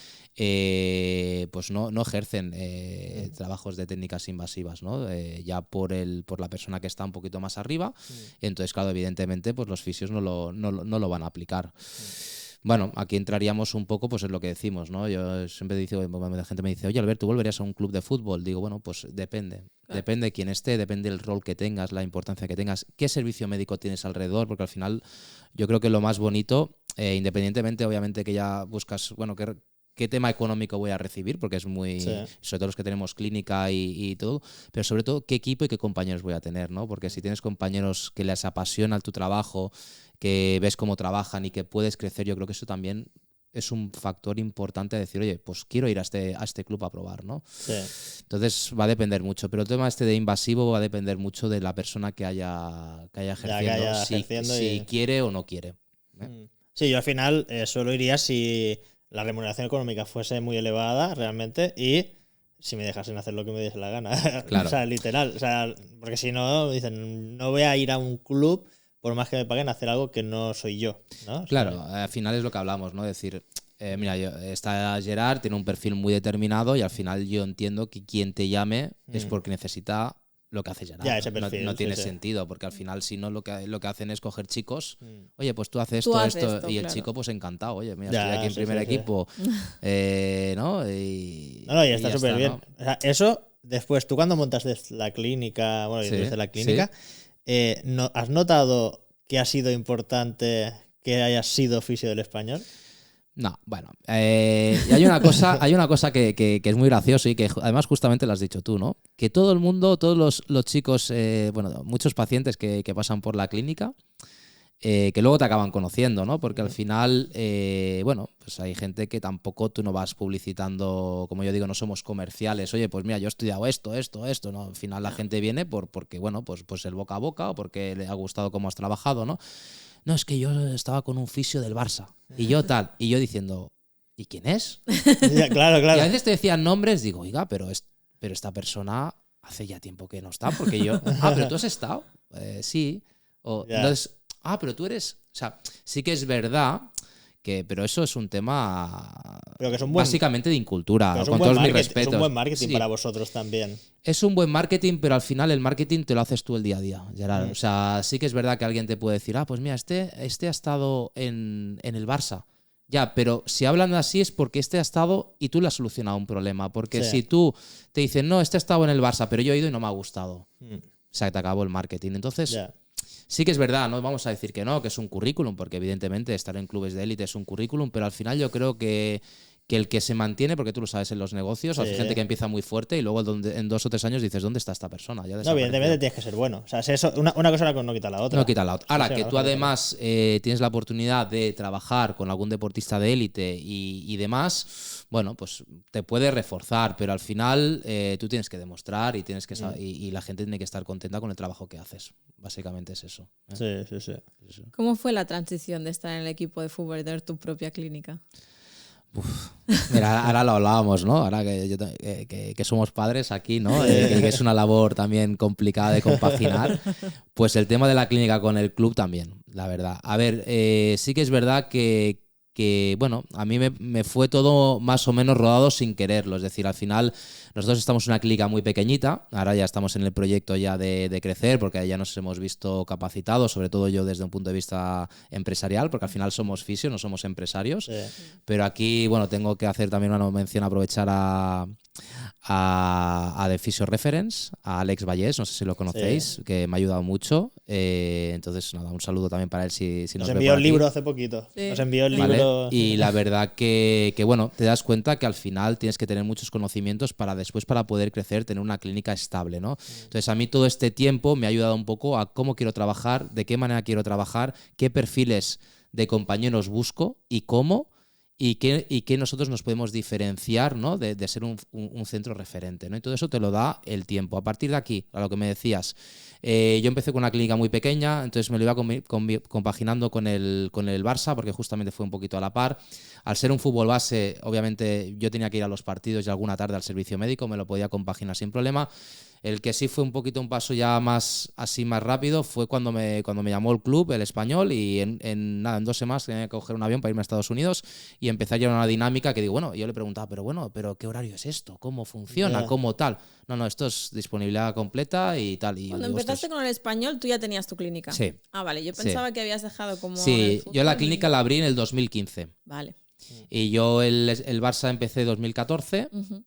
pues no ejercen trabajos de técnicas invasivas, ¿no? Ya por la persona que está un poquito más arriba. Entonces, claro, evidentemente pues los fisios no lo van a aplicar. Bueno, aquí entraríamos un poco, pues es lo que decimos, ¿no? Yo siempre digo, la gente me dice, oye, Albert, ¿tú volverías a un club de fútbol? Digo, bueno, pues depende. Claro. Depende de quién esté, depende del rol que tengas, la importancia que tengas, qué servicio médico tienes alrededor, porque al final yo creo que lo más bonito, independientemente, obviamente, que ya buscas, bueno, qué tema económico voy a recibir, porque es muy... Sí. Sobre todo los que tenemos clínica y todo, pero sobre todo qué equipo y qué compañeros voy a tener, ¿no? Porque si tienes compañeros que les apasiona tu trabajo, que ves cómo trabajan y que puedes crecer, yo creo que eso también es un factor importante a decir, oye, pues quiero ir a este club a probar, ¿no? Sí. Entonces va a depender mucho, pero el tema de invasivo va a depender mucho de la persona que haya ejerciendo, si quiere o no quiere. Sí, yo al final solo iría si la remuneración económica fuese muy elevada realmente y si me dejasen hacer lo que me diese la gana. Claro. O sea, literal. O sea, porque si no, dicen, no voy a ir a un club por más que me paguen a hacer algo que no soy yo, ¿no? O sea, Claro, al final es lo que hablamos, ¿no? Decir, mira, está Gerard, tiene un perfil muy determinado y al final yo entiendo que quien te llame es porque necesita lo que hace Gerard. Ya, ese perfil, no tiene sí. sentido, porque al final si no lo que hacen es coger chicos, oye, pues tú haces Tú esto, haces esto, y el claro. chico pues encantado, oye, mira, Ya, estoy aquí en sí, primer sí, sí. equipo, ¿no? Y y está súper bien. ¿no? O sea, eso, después, tú cuando montaste la clínica, bueno, y Sí, desde la clínica, ¿has notado que ha sido importante que hayas sido fisio del Español? No, bueno, y hay una cosa que es muy graciosa y que además justamente lo has dicho tú, ¿no? Que todo el mundo, todos los chicos, bueno, muchos pacientes que pasan por la clínica, que luego te acaban conociendo, ¿no? Porque al final, bueno, pues hay gente que tampoco tú no vas publicitando, como yo digo, no somos comerciales. Oye, pues mira, yo he estudiado esto, ¿no? Al final la gente viene porque, bueno, pues el boca a boca o porque le ha gustado cómo has trabajado, ¿no? No, es que yo estaba con un fisio del Barça. Y yo tal. Y yo diciendo, ¿y quién es? Ya, claro, Y a claro. veces te decían nombres, digo, oiga, pero esta persona hace ya tiempo que no está, porque yo, pero tú has estado. Sí. Ya. Entonces, pero tú eres. O sea, sí que es verdad pero eso es un tema Pero que es un buen, básicamente de incultura. pero es Con un buen todos mis marketing, respetos. es un buen marketing Sí. para vosotros también. Es un buen marketing, pero al final el marketing te lo haces tú el día a día, Gerard. O sea, sí que es verdad que alguien te puede decir, pues mira, este ha estado en el Barça. Ya, pero si hablan así es porque este ha estado y tú le has solucionado un problema. Porque Sí. si tú te dicen, no, este ha estado en el Barça, pero yo he ido y no me ha gustado. O sea, te acabó el marketing. Entonces, Ya. sí que es verdad, no vamos a decir que no, que es un currículum, porque evidentemente estar en clubes de élite es un currículum, pero al final yo creo que el que se mantiene, porque tú lo sabes en los negocios, hay Sí. gente que empieza muy fuerte y luego en 2 o 3 años dices, ¿dónde está esta persona? Ya No, desapareció. evidentemente tienes que ser bueno. O sea, si eso, una cosa no quita la otra. No quita la otra. Ahora, Sí, que no, tú no, además tienes la oportunidad de trabajar con algún deportista de élite y demás, bueno, pues te puede reforzar, pero al final tú tienes que demostrar y tienes que y la gente tiene que estar contenta con el trabajo que haces. Básicamente es eso. Sí, sí, sí. ¿Cómo fue la transición de estar en el equipo de fútbol y tener tu propia clínica? Mira, ahora lo hablábamos, ¿no? Ahora que somos padres aquí, ¿no? Que es una labor también complicada de compaginar. Pues el tema de la clínica con el club también, la verdad. A ver, sí que es verdad que bueno, a mí me fue todo más o menos rodado sin quererlo. Es decir, al final nosotros estamos en una clínica muy pequeñita, ahora ya estamos en el proyecto ya de crecer, porque ya nos hemos visto capacitados, sobre todo yo desde un punto de vista empresarial, porque al final somos fisios, no somos empresarios. Sí. Pero aquí, bueno, tengo que hacer también una mención, aprovechar a The Physio Reference, a Alex Vallés, no sé si lo conocéis, que me ha ayudado mucho. Entonces, nada, un saludo también para él si nos Nos ve envió por el aquí. libro hace poquito. Sí. Nos envió el ¿Vale? libro. Y la verdad que, bueno, te das cuenta que al final tienes que tener muchos conocimientos para después, para poder crecer, tener una clínica estable, ¿no? Entonces a mí todo este tiempo me ha ayudado un poco a cómo quiero trabajar, de qué manera quiero trabajar, qué perfiles de compañeros busco y cómo, y qué nosotros nos podemos diferenciar, ¿no? de ser un centro referente, ¿no? Y todo eso te lo da el tiempo. A partir de aquí, a lo que me decías, yo empecé con una clínica muy pequeña, entonces me lo iba compaginando con el Barça, porque justamente fue un poquito a la par. Al ser un fútbol base, obviamente yo tenía que ir a los partidos y alguna tarde al servicio médico, me lo podía compaginar sin problema. El que sí fue un poquito un paso ya más rápido fue cuando me llamó el club, el Español, y en 2 semanas tenía que coger un avión para irme a Estados Unidos y empezar ya una dinámica que digo, bueno, yo le preguntaba, pero ¿qué horario es esto? ¿Cómo funciona? ¿Cómo tal? No, esto es disponibilidad completa y tal. Y Cuando digo, empezaste "Ostras". con el español, tú ya tenías tu clínica. Sí. Ah, vale. Yo pensaba que habías dejado como. Sí, el fútbol yo la y- clínica la abrí en el 2015 Vale. y yo el Barça empecé 2014 Ujú.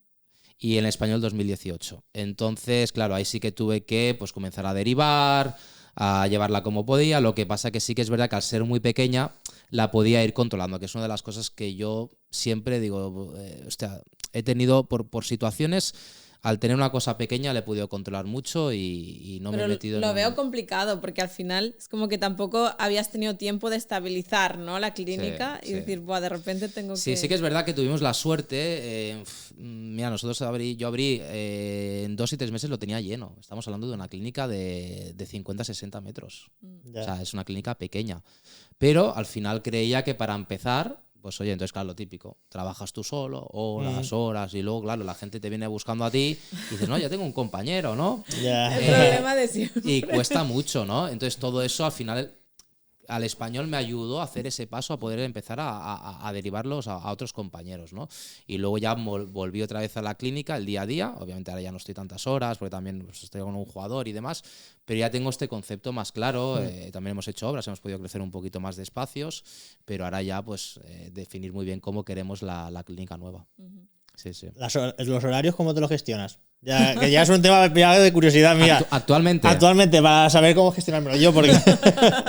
y en español 2018. Entonces, claro, ahí sí que tuve que pues comenzar a derivar, a llevarla como podía. Lo que pasa que sí que es verdad que al ser muy pequeña la podía ir controlando, que es una de las cosas que yo siempre digo, hostia, he tenido por situaciones, al tener una cosa pequeña le he podido controlar mucho y no me Pero he metido lo en veo complicado porque al final es como que tampoco habías tenido tiempo de estabilizar, ¿no? La clínica Sí, y sí. decir, buah, de repente tengo Sí, que. sí que es verdad que tuvimos la suerte. Mira, yo abrí en 2 y 3 meses lo tenía lleno. Estamos hablando de una clínica de 50-60 metros. Ya. O sea, es una clínica pequeña. Pero al final creía que para empezar, Pues oye, entonces claro, lo típico, trabajas tú solo, horas, y luego claro, la gente te viene buscando a ti y dices, no, ya tengo un compañero, ¿no? Ya. El problema de siempre. Y cuesta mucho, ¿no? Entonces todo eso al final al español me ayudó a hacer ese paso, a poder empezar a derivarlos a otros compañeros, ¿no? Y luego ya volví otra vez a la clínica, el día a día. Obviamente ahora ya no estoy tantas horas, porque también pues, estoy con un jugador y demás, pero ya tengo este concepto más claro. También hemos hecho obras, hemos podido crecer un poquito más de espacios, pero ahora ya pues definir muy bien cómo queremos la clínica nueva. Sí, sí. Los horarios, ¿cómo te los gestionas? Ya, que ya es un tema de curiosidad mía. Actualmente, para saber cómo gestionármelo yo, porque...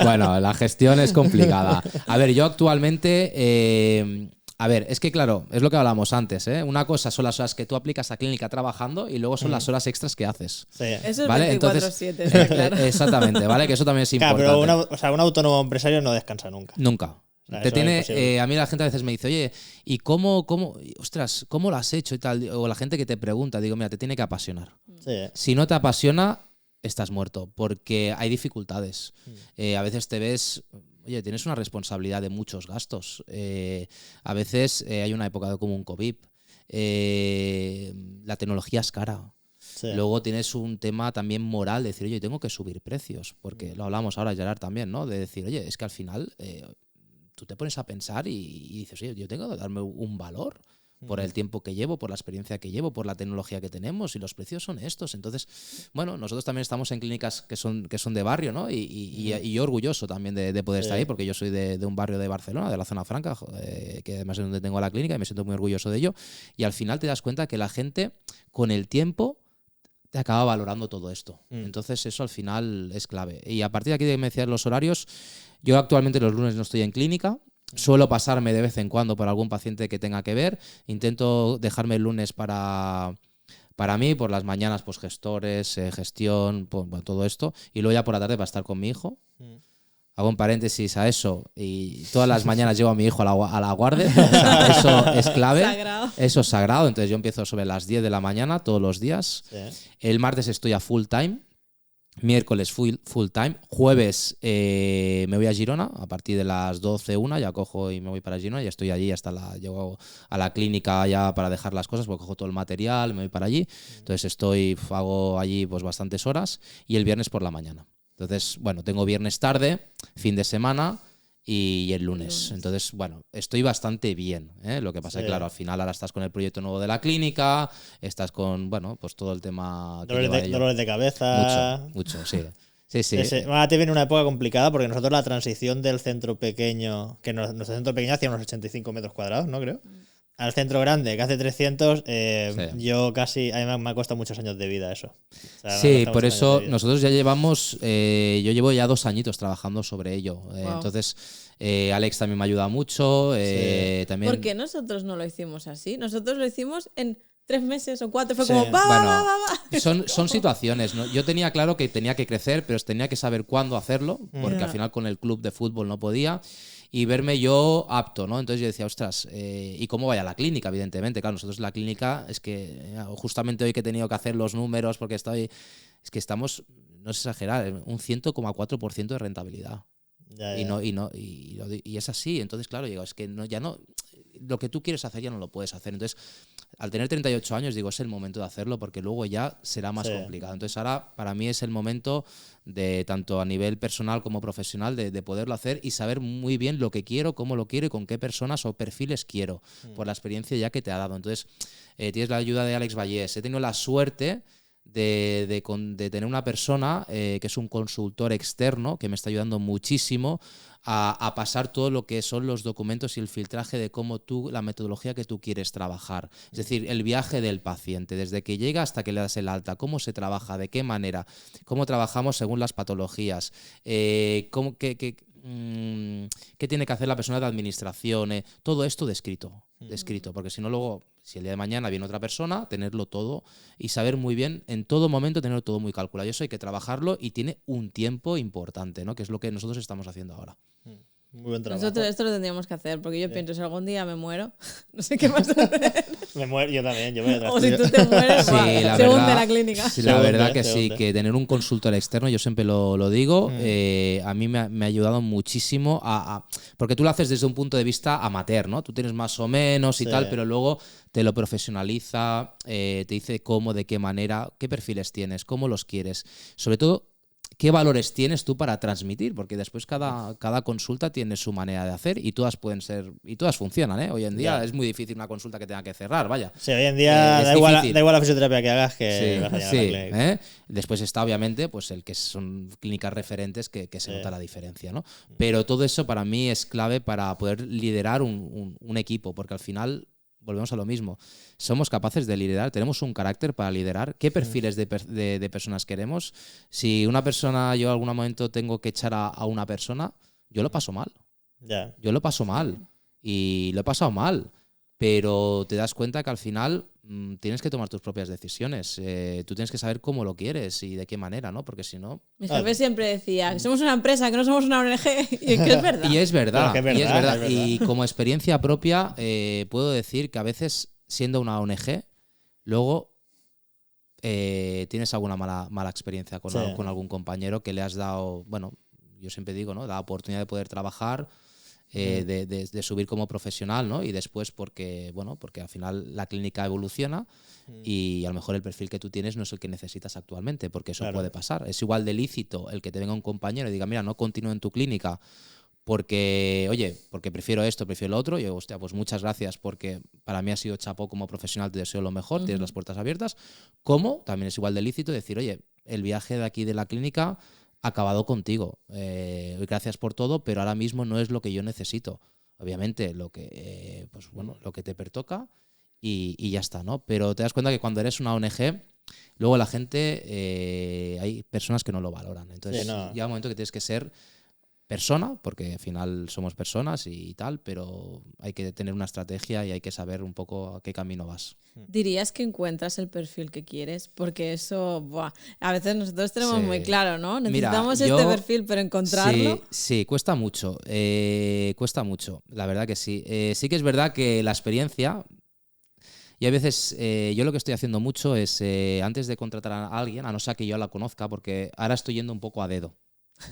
Bueno, la gestión es complicada. A ver, yo actualmente... a ver, es que claro, es lo que hablábamos antes, ¿eh? Una cosa son las horas que tú aplicas a clínica trabajando y luego son las horas extras que haces. Sí. Eso es ¿Vale? 24/7, claro. Exactamente, ¿vale? Que eso también es importante. Claro, pero un autónomo empresario no descansa nunca. Nunca. O sea, Te eso tiene, es imposible. a mí la gente a veces me dice, oye, ¿y ostras, cómo lo has hecho y tal? O la gente que te pregunta, digo, mira, te tiene que apasionar. Sí. Si no te apasiona, estás muerto, porque hay dificultades. A veces te ves, oye, tienes una responsabilidad de muchos gastos. A veces hay una época como un COVID. La tecnología es cara. Sí. Luego tienes un tema también moral de decir, oye, tengo que subir precios, porque lo hablamos ahora, Gerard, también, ¿no? De decir, oye, es que al final tú te pones a pensar y dices, oye, yo tengo que darme un valor por el tiempo que llevo, por la experiencia que llevo, por la tecnología que tenemos, y los precios son estos. Entonces, bueno, nosotros también estamos en clínicas que son de barrio, ¿no? Y yo orgulloso también de poder estar ahí, porque yo soy de un barrio de Barcelona, de la zona franca, que además es donde tengo la clínica y me siento muy orgulloso de ello. Y al final te das cuenta que la gente, con el tiempo, te acaba valorando todo esto. Entonces eso al final es clave. Y a partir de aquí de que me decías los horarios, yo actualmente los lunes no estoy en clínica. Suelo pasarme de vez en cuando por algún paciente que tenga que ver. Intento dejarme el lunes para mí, por las mañanas pues gestores, gestión, pues, bueno, todo esto. Y luego ya por la tarde para estar con mi hijo. Hago un paréntesis a eso y todas las mañanas llevo a mi hijo a la guardia. O sea, eso es clave. Sagrado. Eso es sagrado. Entonces yo empiezo sobre las 10 de la mañana todos los días. Sí. El martes estoy a full time. Miércoles full time. Jueves me voy a Girona. A partir de las 12, 1 ya cojo y me voy para Girona. Ya estoy allí llego a la clínica ya para dejar las cosas, porque cojo todo el material, me voy para allí. Entonces hago allí pues bastantes horas. Y el viernes por la mañana. Entonces, bueno, tengo viernes tarde, fin de semana y el lunes. Entonces, bueno, estoy bastante bien, ¿eh? Lo que pasa es que, claro, al final ahora estás con el proyecto nuevo de la clínica, estás con, bueno, pues todo el tema... Dolores de cabeza. Mucho, sí. Sí. Ahora te viene una época complicada porque nosotros la transición del centro pequeño, que nuestro centro pequeño hacía unos 85 metros cuadrados, ¿no? Creo. Al centro grande, que hace 300, yo casi... A mí me ha costado muchos años de vida eso. O sea, sí, por eso nosotros ya llevamos... yo llevo ya 2 añitos trabajando sobre ello. Wow. Entonces, Alex también me ayuda mucho. También... ¿Por qué nosotros no lo hicimos así? Nosotros lo hicimos en 3 meses o 4. Fue Sí. como, va. Son situaciones, ¿no? Yo tenía claro que tenía que crecer, pero tenía que saber cuándo hacerlo, porque al final con el club de fútbol no podía. Y verme yo apto, ¿no? Entonces yo decía, ostras, ¿y cómo vaya la clínica? Evidentemente, claro, nosotros la clínica es que justamente hoy que he tenido que hacer los números porque es que estamos, no es exagerar, un 100,4% de rentabilidad. Ya. Y es así. Entonces, claro, digo, es que ya no, lo que tú quieres hacer ya no lo puedes hacer. Entonces, al tener 38 años, digo, es el momento de hacerlo porque luego ya será más complicado. Entonces, ahora para mí es el momento de, tanto a nivel personal como profesional, de poderlo hacer y saber muy bien lo que quiero, cómo lo quiero y con qué personas o perfiles quiero, por la experiencia ya que te ha dado. Entonces, tienes la ayuda de Alex Vallés. He tenido la suerte de tener una persona que es un consultor externo que me está ayudando muchísimo a pasar todo lo que son los documentos y el filtraje de cómo la metodología que tú quieres trabajar. Es decir, el viaje del paciente, desde que llega hasta que le das el alta, cómo se trabaja, de qué manera, cómo trabajamos según las patologías, qué tiene que hacer la persona de administración, todo esto descrito, porque si no luego, si el día de mañana viene otra persona, tenerlo todo y saber muy bien, en todo momento tenerlo todo muy calculado. Y eso hay que trabajarlo y tiene un tiempo importante, ¿no? Que es lo que nosotros estamos haciendo ahora. Muy buen trabajo. Nosotros esto lo tendríamos que hacer, porque yo pienso, si algún día me muero, no sé qué más hacer. Me muero, yo también, yo voy detrás O si tuyo. tú te mueres, Sí, va, se hunde la clínica. Sí, Se la hunde, verdad que se sí, hunde. que tener un consultor externo, yo siempre lo digo, a mí me ha ayudado muchísimo porque tú lo haces desde un punto de vista amateur, ¿no? Tú tienes más o menos y Sí. tal, pero luego te lo profesionaliza, te dice cómo, de qué manera, qué perfiles tienes, cómo los quieres. Sobre todo, qué valores tienes tú para transmitir, porque después cada consulta tiene su manera de hacer y todas funcionan, ¿eh? Hoy en día Ya. es muy difícil una consulta que tenga que cerrar, vaya. Sí, hoy en día Es da igual difícil. la fisioterapia que hagas que vas a llegar a la Sí, clínica. ¿eh? Después está obviamente pues el que son clínicas referentes que se nota la diferencia, ¿no? Mm. Pero todo eso para mí es clave para poder liderar un equipo, porque al final volvemos a lo mismo. Somos capaces de liderar, tenemos un carácter para liderar. ¿Qué perfiles de personas queremos? Si una persona, yo en algún momento tengo que echar a una persona, yo lo paso mal. Ya. Yo lo paso mal y lo he pasado mal, pero te das cuenta que al final tienes que tomar tus propias decisiones. Tú tienes que saber cómo lo quieres y de qué manera, ¿no? Porque si no... Mi jefe siempre decía que somos una empresa, que no somos una ONG, y es que es verdad. Y es verdad, Pero que es verdad, es verdad. Y como experiencia propia puedo decir que a veces, siendo una ONG, luego tienes alguna mala experiencia con, Sí. con algún compañero que le has dado, bueno, yo siempre digo, ¿no? La oportunidad de poder trabajar, de subir como profesional, ¿no? Y después porque al final la clínica evoluciona y a lo mejor el perfil que tú tienes no es el que necesitas actualmente, porque eso Claro. puede pasar. Es igual de lícito el que te venga un compañero y diga, mira, no continúo en tu clínica porque prefiero esto, prefiero lo otro. Y yo, hostia, pues muchas gracias, porque para mí ha sido chapó como profesional, te deseo lo mejor, tienes las puertas abiertas. Como también es igual de lícito decir, oye, el viaje de aquí de la clínica ha acabado contigo. Gracias por todo, pero ahora mismo no es lo que yo necesito. Obviamente, lo que te pertoca y ya está, ¿no? Pero te das cuenta que cuando eres una ONG, luego la gente, hay personas que no lo valoran. Entonces, Sí, no. llega un momento que tienes que ser persona, porque al final somos personas y tal, pero hay que tener una estrategia y hay que saber un poco a qué camino vas. ¿Dirías que encuentras el perfil que quieres? Porque eso, a veces nosotros tenemos Sí. muy claro, ¿no? Mira, Necesitamos yo- este perfil, pero encontrarlo... Sí, cuesta mucho. Cuesta mucho, la verdad que sí. Sí que es verdad que la experiencia... Y a veces yo lo que estoy haciendo mucho es, antes de contratar a alguien, a no ser que yo la conozca, porque ahora estoy yendo un poco a dedo.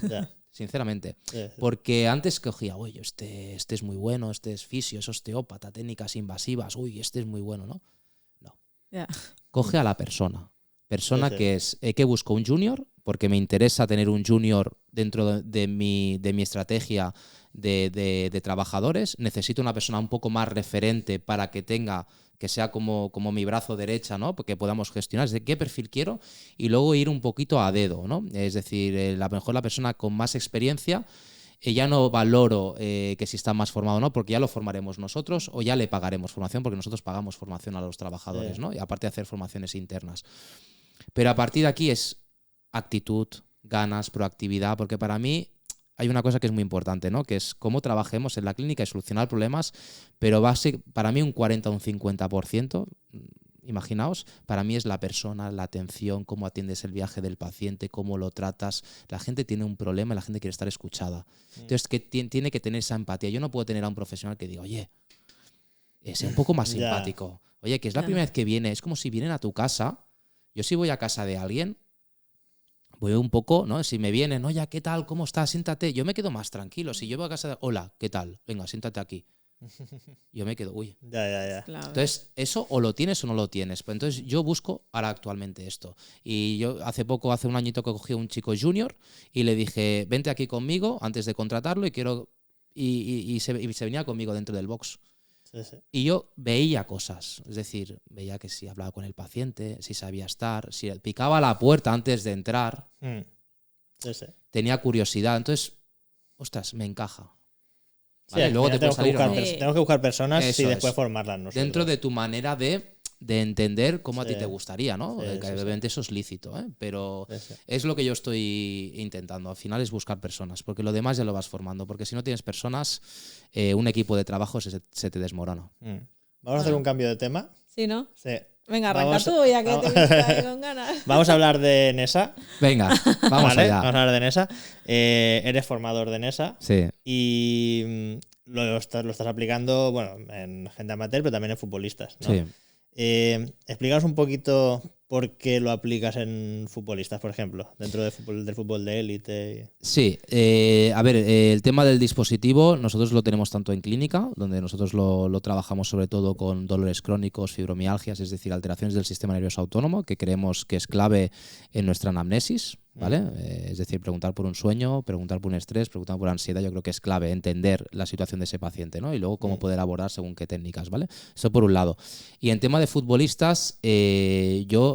Ya. Sinceramente. Sí. Porque antes cogía, oye, este es muy bueno, este es fisio, es osteópata, técnicas invasivas, uy, este es muy bueno, ¿no? No. Ya. Coge a la persona. Persona Sí, sí. que es, que busco un junior, porque me interesa tener un junior dentro de mi estrategia de trabajadores. Necesito una persona un poco más referente para que sea como mi brazo derecha, ¿no? Porque podamos gestionar de qué perfil quiero y luego ir un poquito a dedo, ¿no? Es decir, a lo mejor la persona con más experiencia, ya no valoro que si está más formado o no, porque ya lo formaremos nosotros o ya le pagaremos formación, porque nosotros pagamos formación a los trabajadores, Sí. ¿no? Y aparte de hacer formaciones internas. Pero a partir de aquí es actitud, ganas, proactividad, porque para mí hay una cosa que es muy importante, ¿no? Que es cómo trabajemos en la clínica y solucionar problemas, pero para mí un 40 o un 50%, imaginaos, para mí es la persona, la atención, cómo atiendes el viaje del paciente, cómo lo tratas. La gente tiene un problema y la gente quiere estar escuchada. Entonces, que tiene que tener esa empatía. Yo no puedo tener a un profesional que diga, oye, sea un poco más Ya. simpático. Oye, que es la Ya. primera vez que viene, es como si vienen a tu casa. Yo si voy a casa de alguien, voy un poco, ¿no? Si me vienen, oye, ¿qué tal? ¿Cómo estás? Siéntate. Yo me quedo más tranquilo. Si yo voy a casa de, hola, ¿qué tal? Venga, siéntate aquí. Yo me quedo, uy. Ya. Claro. Entonces, eso o lo tienes o no lo tienes. Pues entonces, yo busco ahora actualmente esto. Y yo hace un añito que cogí a un chico junior y le dije, vente aquí conmigo antes de contratarlo y quiero... Y se venía conmigo dentro del box. Sí. Y yo veía cosas, es decir, veía que si hablaba con el paciente, si sabía estar, si picaba la puerta antes de entrar, Sí. tenía curiosidad. Entonces, ostras, me encaja. Sí, ¿Vale? al Luego final te puede salir o no. tenemos que buscar personas Eso y después es. formarlas nosotros. Dentro de tu manera de entender cómo a ti Sí. te gustaría, ¿no? Sí, Que sí. obviamente eso es lícito, ¿eh? Pero Sí. es lo que yo estoy intentando. Al final es buscar personas, porque lo demás ya lo vas formando. Porque si no tienes personas, un equipo de trabajo se te desmorona. Vamos a hacer un cambio de tema. ¿Sí, no? Sí. Venga, arranca Vamos- tú, ya que te he visto ahí con ganas. Vamos a hablar de NESA. Venga, vamos ¿Vale? allá. Vamos a hablar de NESA. Eres formador de NESA Sí. y lo estás aplicando, bueno, en gente amateur, pero también en futbolistas, ¿no? Sí. Explícanos un poquito por qué lo aplicas en futbolistas, por ejemplo, dentro del fútbol de élite. Sí, a ver, el tema del dispositivo nosotros lo tenemos tanto en clínica, donde nosotros lo trabajamos sobre todo con dolores crónicos, fibromialgias, es decir, alteraciones del sistema nervioso autónomo, que creemos que es clave en nuestra anamnesis, ¿vale? Es decir, preguntar por un sueño, preguntar por un estrés, preguntar por ansiedad, yo creo que es clave entender la situación de ese paciente, ¿no? Y luego cómo poder abordar según qué técnicas, ¿vale? Eso por un lado. Y en tema de futbolistas,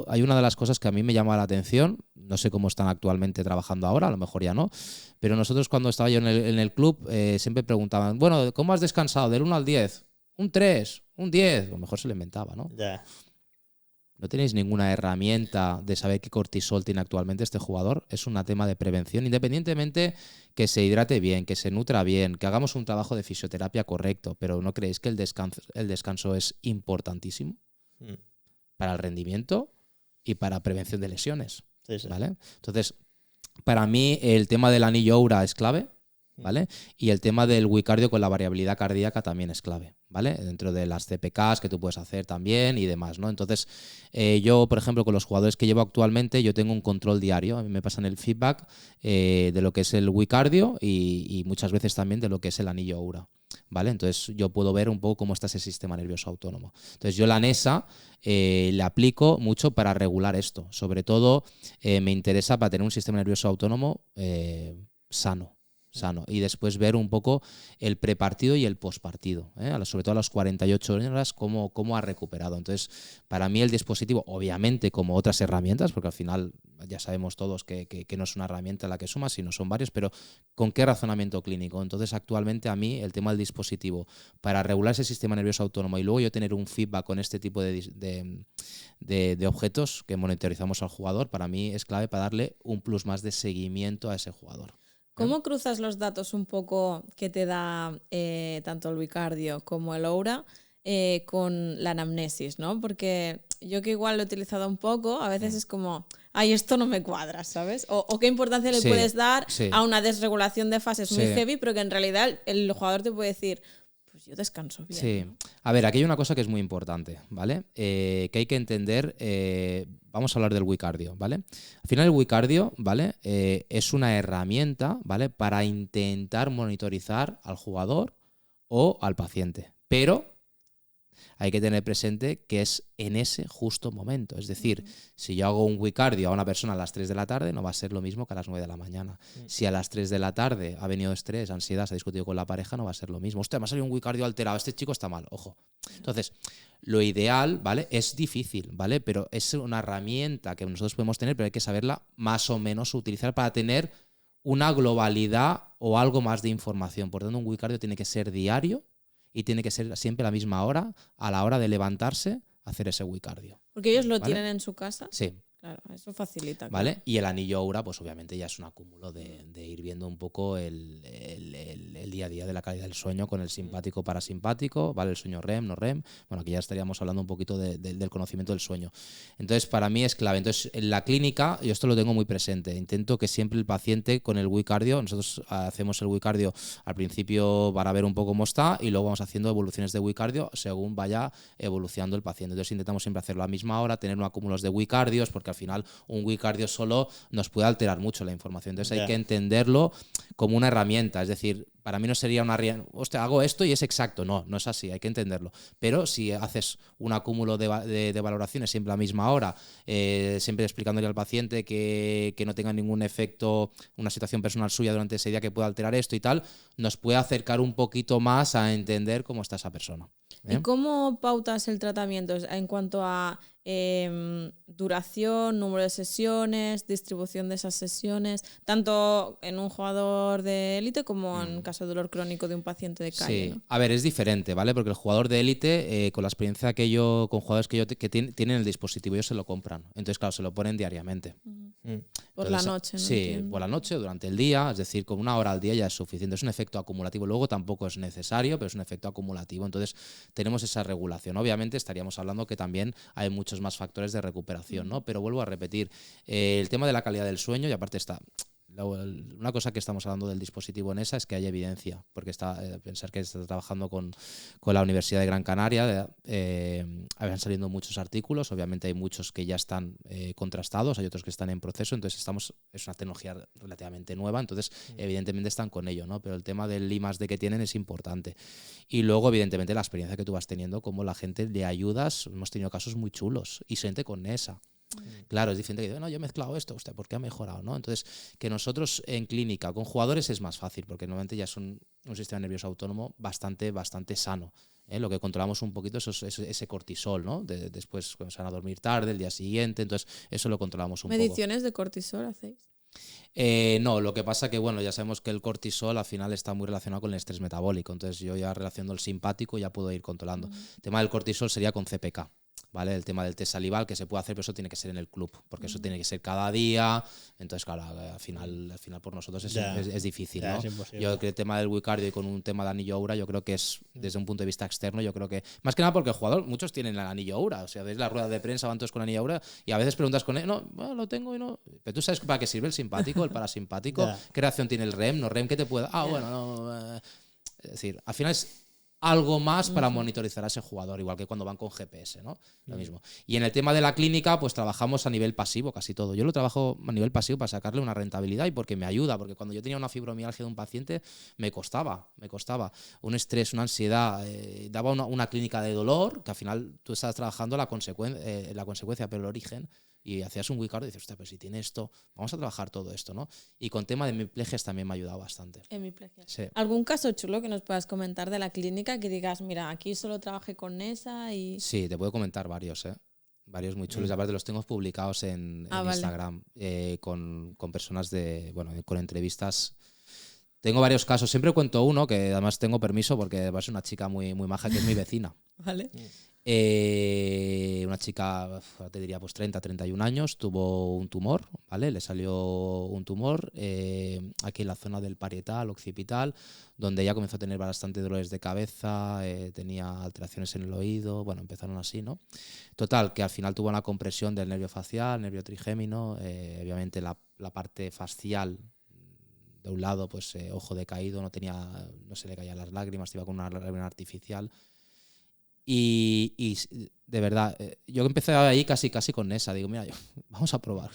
hay una de las cosas que a mí me llama la atención, no sé cómo están actualmente trabajando ahora, a lo mejor ya no, pero nosotros cuando estaba yo en el club siempre preguntaban, bueno, ¿cómo has descansado? Del 1 al 10, un 3, un 10, a lo mejor se lo inventaba, ¿no? Ya. No tenéis ninguna herramienta de saber qué cortisol tiene actualmente este jugador. Es un tema de prevención, independientemente que se hidrate bien, que se nutra bien, que hagamos un trabajo de fisioterapia correcto, pero ¿no creéis que el descanso es importantísimo para el rendimiento y para prevención de lesiones? Sí, sí. ¿Vale? Entonces, para mí el tema del anillo Oura es clave, ¿vale? Y el tema del Wicardio con la variabilidad cardíaca también es clave, ¿vale? Dentro de las CPKs que tú puedes hacer también y demás, ¿no? Entonces, yo, por ejemplo, con los jugadores que llevo actualmente, yo tengo un control diario. A mí me pasan el feedback de lo que es el Wicardio y muchas veces también de lo que es el anillo Oura, ¿vale? Entonces, yo puedo ver un poco cómo está ese sistema nervioso autónomo. Entonces, yo la NESA le aplico mucho para regular esto. Sobre todo, me interesa para tener un sistema nervioso autónomo sano. Y después ver un poco el prepartido y el postpartido, sobre todo a las 48 horas, cómo ha recuperado. Entonces, para mí el dispositivo, obviamente como otras herramientas, porque al final ya sabemos todos que no es una herramienta la que suma, sino son varios, pero ¿con qué razonamiento clínico? Entonces, actualmente a mí el tema del dispositivo para regular ese sistema nervioso autónomo y luego yo tener un feedback con este tipo de objetos que monitorizamos al jugador, para mí es clave para darle un plus más de seguimiento a ese jugador. ¿Cómo cruzas los datos un poco que te da tanto el Wicardio como el Oura con la anamnesis, ¿no? Porque yo que igual lo he utilizado un poco, a veces es como, ay, esto no me cuadra, ¿sabes? O qué importancia le puedes dar a una desregulación de fases muy heavy, pero que en realidad el jugador te puede decir, pues yo descanso bien. Sí. ¿no? A ver, aquí hay una cosa que es muy importante, ¿vale? Que hay que entender, vamos a hablar del Wicardio, ¿vale? Al final el Wicardio, ¿vale? Es una herramienta, ¿vale? Para intentar monitorizar al jugador o al paciente, pero hay que tener presente que es en ese justo momento. Es decir, si yo hago un Wicardio a una persona a las 3 de la tarde, no va a ser lo mismo que a las 9 de la mañana. Si a las 3 de la tarde ha venido estrés, ansiedad, se ha discutido con la pareja, no va a ser lo mismo. Hostia, me ha salido un Wicardio alterado, este chico está mal, ojo. Entonces, lo ideal, ¿vale? Es difícil, ¿vale? Pero es una herramienta que nosotros podemos tener, pero hay que saberla más o menos utilizar para tener una globalidad o algo más de información. Por tanto, un Wicardio tiene que ser diario y tiene que ser siempre a la misma hora, a la hora de levantarse, hacer ese Wicardio. Porque ellos lo ¿Vale? tienen en su casa. Sí. Claro, eso facilita. ¿Vale? Claro. Y el anillo Oura, pues obviamente ya es un acúmulo de ir viendo un poco el día a día de la calidad del sueño con el simpático parasimpático, ¿vale? El sueño REM, no REM. Bueno, aquí ya estaríamos hablando un poquito del conocimiento del sueño. Entonces, para mí es clave. Entonces, en la clínica, yo esto lo tengo muy presente. Intento que siempre el paciente con el Wicardio, nosotros hacemos el Wicardio al principio para ver un poco cómo está y luego vamos haciendo evoluciones de Wicardio según vaya evolucionando el paciente. Entonces, intentamos siempre hacerlo a la misma hora, tener un acúmulo de Wicardios, porque al final un Wicardio solo nos puede alterar mucho la información. Entonces hay que entenderlo como una herramienta. Es decir, para mí no sería una hostia, hago esto y es exacto. No es así, hay que entenderlo. Pero si haces un acúmulo de valoraciones siempre a la misma hora, siempre explicándole al paciente que no tenga ningún efecto, una situación personal suya durante ese día que pueda alterar esto y tal, nos puede acercar un poquito más a entender cómo está esa persona. ¿Y cómo pautas el tratamiento en cuanto a duración, número de sesiones, distribución de esas sesiones, tanto en un jugador de élite como en caso de dolor crónico de un paciente de calle? Sí, ¿no? a ver, es diferente, ¿vale? Porque el jugador de élite, con la experiencia que yo, con jugadores que tienen el dispositivo, ellos se lo compran. Entonces, claro, se lo ponen diariamente. Por la noche, ¿no? Sí, Entiendo. por la noche, durante el día, es decir, con 1 hora al día ya es suficiente. Es un efecto acumulativo. Luego tampoco es necesario, pero es un efecto acumulativo. Entonces, tenemos esa regulación. Obviamente, estaríamos hablando que también hay muchos más factores de recuperación, ¿no? Pero vuelvo a repetir, el tema de la calidad del sueño, y aparte está. Una cosa que estamos hablando del dispositivo NESA es que hay evidencia, porque pensar que está trabajando con la Universidad de Gran Canaria, habían salido muchos artículos, obviamente hay muchos que ya están contrastados, hay otros que están en proceso, entonces es una tecnología relativamente nueva, entonces evidentemente están con ello, ¿no? Pero el tema del I+D que tienen es importante. Y luego, evidentemente, la experiencia que tú vas teniendo, como la gente le ayudas, hemos tenido casos muy chulos, y gente con NESA. Claro, es diferente que dice, no, yo he mezclado esto, usted, ¿por qué ha mejorado? ¿No? Entonces, que nosotros en clínica con jugadores es más fácil, porque normalmente ya es un sistema nervioso autónomo bastante sano. Lo que controlamos un poquito es ese cortisol, ¿no? Después, cuando se van a dormir tarde, el día siguiente, entonces eso lo controlamos un poco. ¿Mediciones de cortisol hacéis? No, lo que pasa que, bueno, ya sabemos que el cortisol al final está muy relacionado con el estrés metabólico, entonces yo ya relacionando el simpático ya puedo ir controlando. El tema del cortisol sería con CPK. ¿Vale? El tema del test salival que se puede hacer, pero eso tiene que ser en el club, porque eso tiene que ser cada día, entonces claro, al final por nosotros es difícil, ¿no? Yo creo que el tema del Wicardio y con un tema de anillo Oura, yo creo que es, desde un punto de vista externo, yo creo que, más que nada porque el jugador, muchos tienen el anillo Oura, o sea, ves la rueda de prensa, van todos con anillo Oura, y a veces preguntas con él, no, bueno, lo tengo y no, pero tú sabes para qué sirve el simpático, el parasimpático, qué reacción tiene el REM, no REM, qué te puede, bueno, no, es decir, al final es algo más para monitorizar a ese jugador, igual que cuando van con GPS, ¿no? Lo mismo. Y en el tema de la clínica, pues trabajamos a nivel pasivo casi todo. Yo lo trabajo a nivel pasivo para sacarle una rentabilidad y porque me ayuda, porque cuando yo tenía una fibromialgia de un paciente me costaba un estrés, una ansiedad, daba una clínica de dolor, que al final tú estás trabajando la consecuencia, pero el origen, y hacías un Wicardio y dices, hostia, pues si tiene esto, vamos a trabajar todo esto, ¿no? Y con tema de hemiplegias también me ha ayudado bastante. Hemiplegias. Sí. ¿Algún caso chulo que nos puedas comentar de la clínica que digas, mira, aquí solo trabajé con NESA y... Sí, te puedo comentar varios, varios muy chulos. Aparte los tengo publicados en Instagram con personas con entrevistas. Tengo varios casos. Siempre cuento uno que además tengo permiso porque es una chica muy, muy maja que es mi vecina. Vale. Una chica, te diría, pues 31 años, tuvo un tumor, ¿vale? Le salió un tumor aquí en la zona del parietal, occipital, donde ya comenzó a tener bastante dolores de cabeza, tenía alteraciones en el oído, bueno, empezaron así, ¿no? Total, que al final tuvo una compresión del nervio facial, nervio trigémino, obviamente la parte facial de un lado, pues ojo decaído, no se le caían las lágrimas, iba con una lágrima artificial. Y de verdad, yo empecé ahí casi con NESA. Digo, mira, vamos a probar.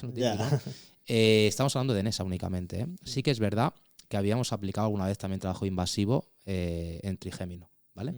Estamos hablando de NESA únicamente. Sí que es verdad que habíamos aplicado alguna vez también trabajo invasivo en trigémino, ¿vale?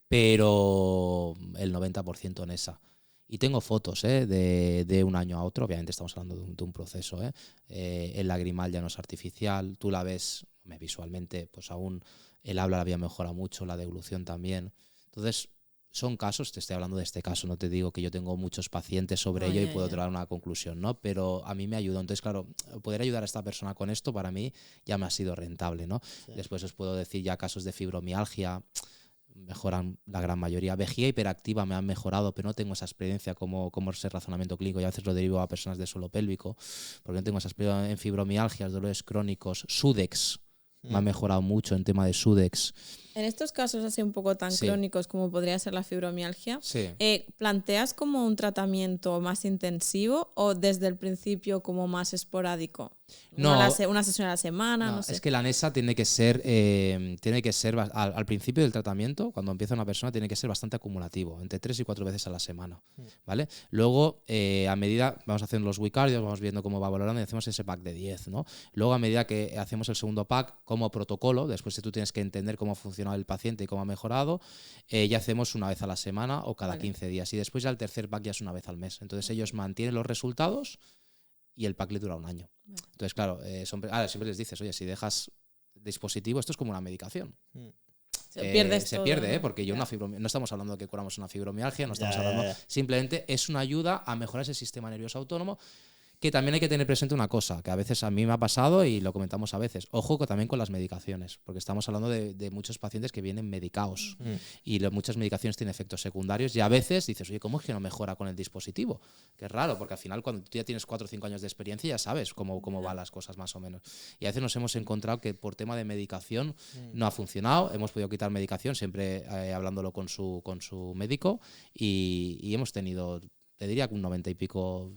Pero el 90% NESA. Y tengo fotos de un año a otro. Obviamente estamos hablando de un proceso. El lagrimal ya no es artificial. Tú la ves visualmente, pues aún el habla había mejorado mucho, la devolución también. Entonces, son casos, te estoy hablando de este caso, no te digo que yo tengo muchos pacientes sobre ello y puedo traer una conclusión, ¿no? Pero a mí me ayudó. Entonces, claro, poder ayudar a esta persona con esto para mí ya me ha sido rentable, ¿no? Sí. Después os puedo decir ya casos de fibromialgia, mejoran la gran mayoría. Vejiga hiperactiva me han mejorado, pero no tengo esa experiencia como ese razonamiento clínico y a veces lo derivo a personas de suelo pélvico, porque no tengo esa experiencia en fibromialgias, dolores crónicos, Sudex. Me ha mejorado mucho en tema de Sudex. En estos casos así un poco tan crónicos como podría ser la fibromialgia, ¿planteas como un tratamiento más intensivo o desde el principio como más esporádico? No, una sesión a la semana, no sé. Es que la NESA tiene que ser al principio del tratamiento, cuando empieza una persona, tiene que ser bastante acumulativo, entre 3 y 4 veces a la semana, ¿vale? Luego, a medida, vamos haciendo los Wicardios, vamos viendo cómo va valorando y hacemos ese pack de 10, ¿no? Luego, a medida que hacemos el segundo pack, como protocolo, después si tú tienes que entender cómo ha funcionado el paciente y cómo ha mejorado, ya hacemos una vez a la semana o cada 15 días. Y después ya el tercer pack ya es una vez al mes. Entonces ellos mantienen los resultados y el pack le dura un año. Entonces, claro, siempre les dices, oye, si dejas dispositivo, esto es como una medicación. Se pierde, ¿no? Porque no estamos hablando de que curamos una fibromialgia, no estamos hablando, simplemente es una ayuda a mejorar ese sistema nervioso autónomo Que también hay que tener presente una cosa, que a veces a mí me ha pasado y lo comentamos a veces. Ojo también con las medicaciones, porque estamos hablando de muchos pacientes que vienen medicados y muchas medicaciones tienen efectos secundarios y a veces dices, oye, ¿cómo es que no mejora con el dispositivo? Que es raro, porque al final cuando tú ya tienes 4 o 5 años de experiencia ya sabes cómo van las cosas más o menos. Y a veces nos hemos encontrado que por tema de medicación no ha funcionado, hemos podido quitar medicación, siempre hablándolo con su médico y hemos tenido, te diría que un 90 y pico...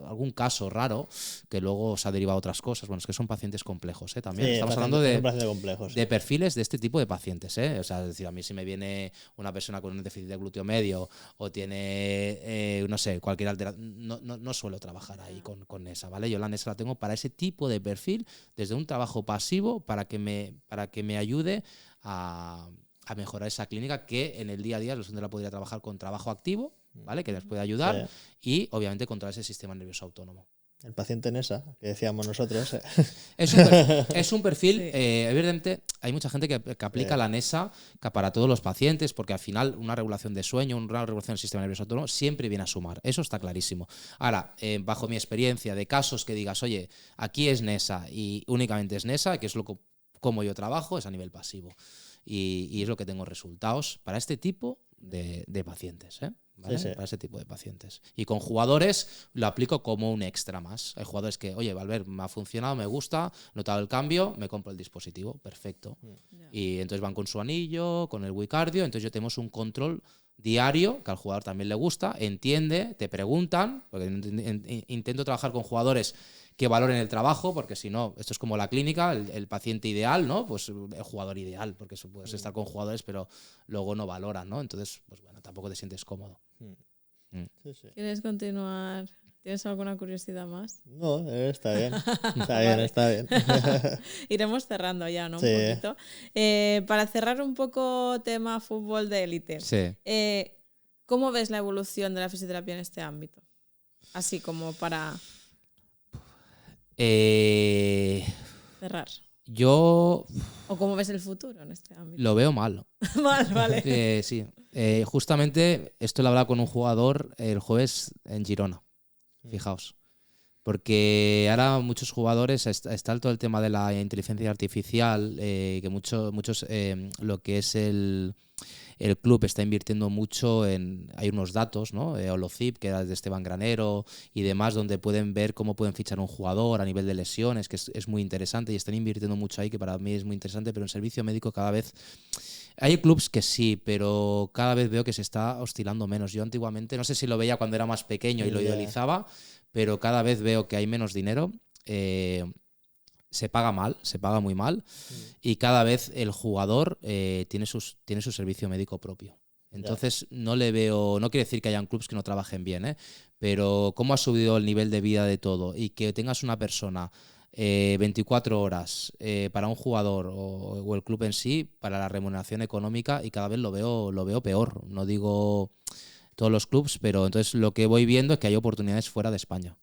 algún caso raro que luego se ha derivado a otras cosas. Bueno, es que son pacientes complejos, también. Sí, estamos hablando de complejos, de perfiles de este tipo de pacientes, O sea, es decir, a mí si me viene una persona con un déficit de glúteo medio o tiene, no sé, cualquier alteración, no suelo trabajar ahí con esa, ¿vale? Yo la NESA la tengo para ese tipo de perfil, desde un trabajo pasivo para que me ayude a mejorar esa clínica que en el día a día los la podría trabajar con trabajo activo, ¿vale? Que les puede ayudar y obviamente controlar ese sistema nervioso autónomo. El paciente NESA, que decíamos nosotros. Es un perfil, Sí. evidentemente hay mucha gente que aplica la NESA para todos los pacientes porque al final una regulación de sueño, una regulación del sistema nervioso autónomo siempre viene a sumar, eso está clarísimo. Ahora, bajo mi experiencia de casos que digas, oye, aquí es NESA y únicamente es NESA, que es como yo trabajo, es a nivel pasivo y es lo que tengo resultados para este tipo de pacientes, ¿vale? Sí. Para ese tipo de pacientes. Y con jugadores lo aplico como un extra más. Hay jugadores que, oye, Valver, me ha funcionado, me gusta, he notado el cambio, me compro el dispositivo, perfecto. Y entonces van con su anillo, con el Wicardio, entonces yo tenemos un control diario que al jugador también le gusta, entiende, te preguntan, porque intento trabajar con jugadores que valoren el trabajo, porque si no, esto es como la clínica, el paciente ideal, ¿no? Pues el jugador ideal, porque puedes estar con jugadores, pero luego no valoran, ¿no? Entonces, pues bueno, tampoco te sientes cómodo. Sí. ¿Quieres continuar? ¿Tienes alguna curiosidad más? No, está bien. Está bien. Iremos cerrando ya, ¿no? Sí. Un poquito. Para cerrar un poco tema fútbol de élite. Sí. ¿Cómo ves la evolución de la fisioterapia en este ámbito? Así como para cerrar. Yo ¿O cómo ves el futuro en este ámbito? lo veo mal. Vale. Sí. Justamente esto lo hablaba con un jugador el jueves en Girona. Fijaos. Porque ahora muchos jugadores, está todo el tema de la inteligencia artificial, que muchos lo que es el club está invirtiendo mucho hay unos datos, ¿no? Holocip, que era de Esteban Granero y demás, donde pueden ver cómo pueden fichar un jugador a nivel de lesiones, que es muy interesante y están invirtiendo mucho ahí, que para mí es muy interesante, pero en servicio médico cada vez... Hay clubs que sí, pero cada vez veo que se está oscilando menos. Yo antiguamente, no sé si lo veía cuando era más pequeño y lo idealizaba, pero cada vez veo que hay menos dinero, se paga mal, se paga muy mal, y cada vez el jugador tiene su servicio médico propio. Entonces no le veo, no quiere decir que hayan clubs que no trabajen bien, pero cómo ha subido el nivel de vida de todo y que tengas una persona 24 horas para un jugador o el club en sí, para la remuneración económica, y cada vez lo veo peor. No digo todos los clubs, pero entonces lo que voy viendo es que hay oportunidades fuera de España.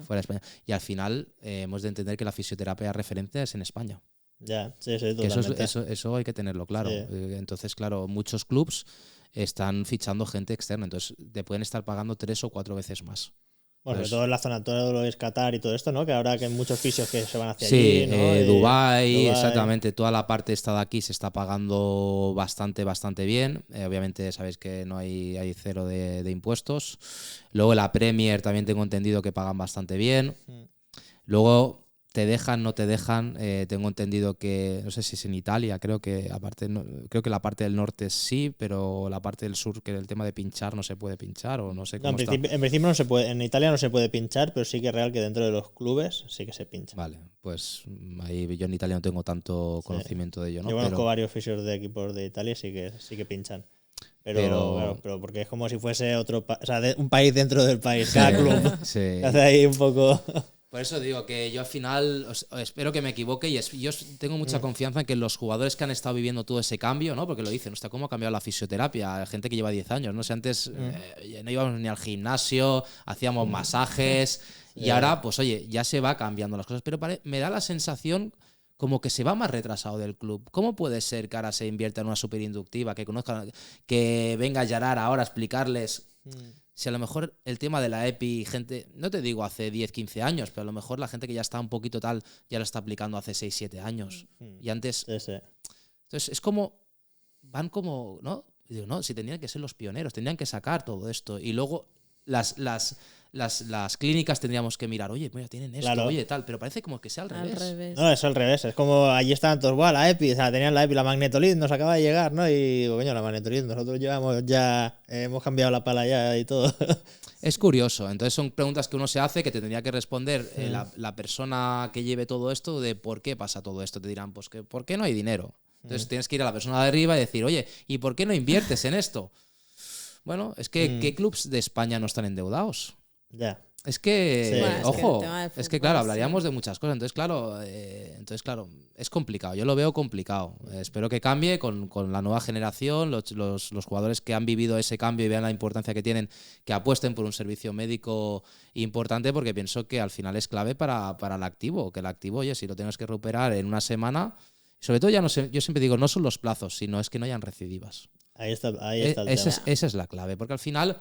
Fuera de España. Y al final hemos de entender que la fisioterapia referente es en España. Ya, sí, Que totalmente. eso hay que tenerlo claro. Sí. Entonces, claro, muchos clubs están fichando gente externa, entonces te pueden estar pagando 3 o 4 veces más. Bueno, sobre todo en la zona, todo lo que es Qatar y todo esto, ¿no? Que ahora que hay muchos fisios que se van hacia Sí, allí, ¿no? Dubái, exactamente. Toda la parte esta de aquí se está pagando bastante bien. Obviamente sabéis que no hay cero de impuestos. Luego la Premier también tengo entendido que pagan bastante bien. Luego te dejan, no te dejan. Tengo entendido que, no sé si es en Italia, creo que creo que la parte del norte sí, pero la parte del sur, que el tema de pinchar no se puede pinchar o no sé cómo está. En principio no se puede, en Italia no se puede pinchar, pero sí que es real que dentro de los clubes sí que se pincha. Vale, pues ahí yo en Italia no tengo tanto conocimiento de ello, ¿no? Yo conozco varios fisios de equipos de Italia sí que pinchan. Pero porque es como si fuese un país dentro del país, cada club. Sí. Hace ahí un poco. Por eso digo que yo al final espero que me equivoque y yo tengo mucha confianza en que los jugadores que han estado viviendo todo ese cambio, ¿no? Porque lo dicen, hostia, ¿cómo ha cambiado la fisioterapia? Gente que lleva 10 años, no sé, antes no íbamos ni al gimnasio, hacíamos masajes y ahora, pues oye, ya se va cambiando las cosas, pero me da la sensación como que se va más retrasado del club. ¿Cómo puede ser que ahora se invierta en una superinductiva, que venga Gerard ahora a explicarles si a lo mejor el tema de la EPI, gente, no te digo hace 10, 15 años, pero a lo mejor la gente que ya está un poquito tal, ya lo está aplicando hace 6, 7 años. Y antes... Sí, sí. Entonces es como, van como, ¿no? Y digo, no, si tendrían que ser los pioneros, tendrían que sacar todo esto. Y luego las clínicas tendríamos que mirar, oye, mira, tienen esto, Claro. oye, tal, pero parece como que sea al revés. No, es al revés. Es como allí estaban todos, ¡buah, la EPI! O sea, tenían la EPI, la Magnetolid nos acaba de llegar, ¿no? Y digo, coño, la Magnetolid, nosotros llevamos ya, hemos cambiado la pala ya y todo. Es curioso, entonces son preguntas que uno se hace que te tendría que responder la persona que lleve todo esto de por qué pasa todo esto. Te dirán, pues que ¿por qué no hay dinero? Entonces tienes que ir a la persona de arriba y decir, oye, ¿y por qué no inviertes en esto? Bueno, es que ¿qué clubs de España no están endeudados? Ya. Es que, Sí. Bueno, es que el ojo, tema del es que fútbol, claro, sí. hablaríamos de muchas cosas. Entonces, claro, es complicado. Yo lo veo complicado. Espero que cambie con la nueva generación, los jugadores que han vivido ese cambio y vean la importancia que tienen, que apuesten por un servicio médico importante, porque pienso que al final es clave para el activo. Que el activo, oye, si lo tienes que recuperar en una semana, sobre todo ya no sé, yo siempre digo, no son los plazos, sino es que no hayan recidivas. Ahí está el tema. Esa es la clave, porque al final,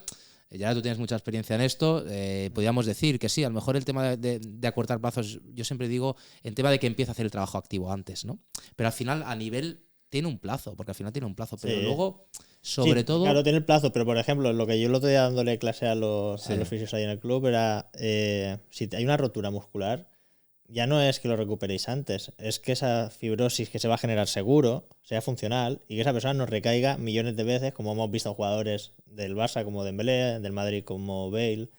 ya tú tienes mucha experiencia en esto, podríamos decir que sí, a lo mejor el tema de acortar plazos, yo siempre digo, en tema de que empiece a hacer el trabajo activo antes, ¿no? Pero al final, a nivel, tiene un plazo, porque al final tiene un plazo, pero Sí. luego, sobre Sí, todo... Claro, tiene el plazo, pero por ejemplo, lo que yo el otro día dándole clase a los fisios ahí en el club era, si hay una rotura muscular, ya no es que lo recuperéis antes, es que esa fibrosis que se va a generar seguro sea funcional y que esa persona no recaiga millones de veces, como hemos visto jugadores del Barça como Dembélé, del Madrid como Bale.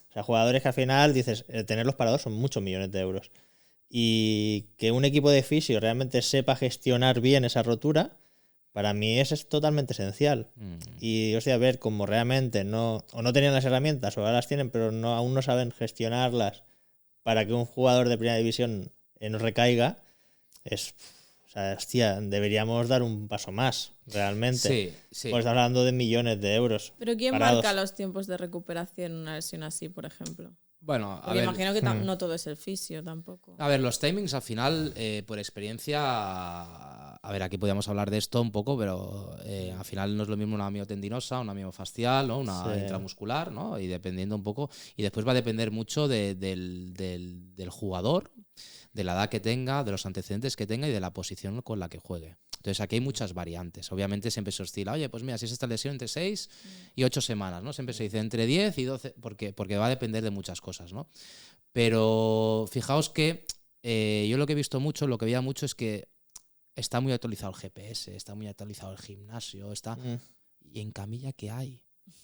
O sea, jugadores que al final dices, tenerlos parados son muchos millones de euros. Y que un equipo de fisio realmente sepa gestionar bien esa rotura, para mí es totalmente esencial. Y, hostia, ver cómo realmente no tenían las herramientas o ahora las tienen, pero aún no saben gestionarlas para que un jugador de primera división no recaiga, o sea, hostia, deberíamos dar un paso más, realmente. Sí. Pues estamos hablando de millones de euros. Pero ¿quién parados. marca los tiempos de recuperación en una lesión así, por ejemplo? Bueno, a Porque ver, imagino que no todo es el fisio tampoco. a ver, los timings al final, por experiencia, a ver, aquí podríamos hablar de esto un poco, pero al final no es lo mismo una miotendinosa, una miofascial, ¿no? Una intramuscular, ¿no? Y dependiendo un poco, y después va a depender mucho del jugador, de la edad que tenga, de los antecedentes que tenga y de la posición con la que juegue. Entonces aquí hay muchas variantes. Obviamente siempre se oscila, oye, pues mira, si es esta lesión entre 6 y 8 semanas, ¿no? Siempre se dice entre 10 y 12, porque va a depender de muchas cosas, ¿no? Pero fijaos que yo lo que he visto mucho, lo que veía mucho es que está muy actualizado el GPS, está muy actualizado el gimnasio, está... ¿Y en camilla qué hay?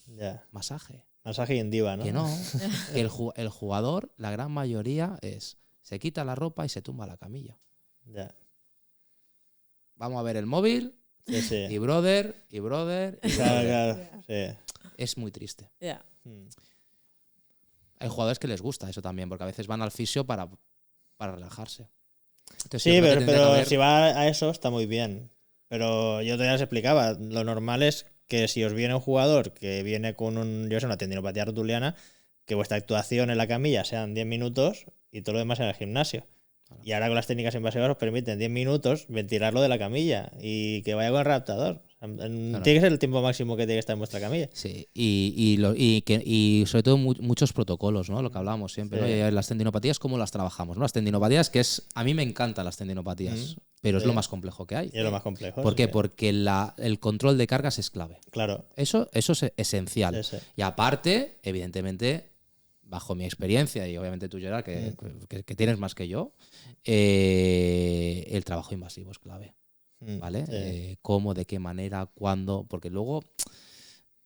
Ya. Masaje. Masaje y en diva, ¿no? Que no. Que el jugador, la gran mayoría se quita la ropa y se tumba a la camilla. Ya. Vamos a ver el móvil Sí. y brother. Claro. Sí. Es muy triste. Ya. Hay jugadores que les gusta eso también, porque a veces van al fisio para relajarse. Entonces, Sí, yo creo que tendría que pero haber- si va a eso está muy bien. Pero yo todavía les explicaba, lo normal es que si os viene un jugador que viene con una tendinopatía rotuliana, que vuestra actuación en la camilla sean 10 minutos y todo lo demás en el gimnasio. Y ahora con las técnicas invasivas os permiten 10 minutos ventilarlo de la camilla y que vaya con el raptador. Tiene que ser el tiempo máximo que tiene que estar en vuestra camilla. Sí, y sobre todo muchos protocolos, ¿no? Lo que hablábamos siempre, Sí. ¿no? Y las tendinopatías, ¿cómo las trabajamos? ¿No? Las tendinopatías, a mí me encantan las tendinopatías, pero es lo más complejo que hay. Y es lo más complejo. ¿Por qué? sí. Porque el control de cargas es clave. Claro. Eso es esencial. Sí. Y aparte, evidentemente, bajo mi experiencia, y obviamente tú, Gerard, que tienes más que yo, el trabajo invasivo es clave. ¿Vale? Sí. ¿Cómo, de qué manera, cuándo? Porque luego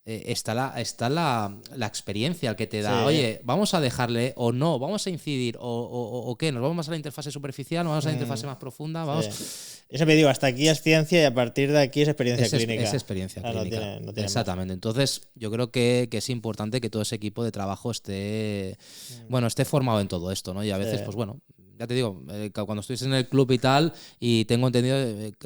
está la experiencia el que te da. Sí. Oye, vamos a dejarle o no, vamos a incidir o qué, nos vamos a la interfase superficial, nos vamos a la interfase más profunda, vamos. Sí. Eso me digo, hasta aquí es ciencia y a partir de aquí es experiencia clínica. Es experiencia Ah, no clínica. tiene más. Exactamente. Entonces, yo creo que es importante que todo ese equipo de trabajo esté formado en todo esto, ¿no? Y a veces, pues bueno, ya te digo, cuando estoy en el club y tal, y tengo entendido,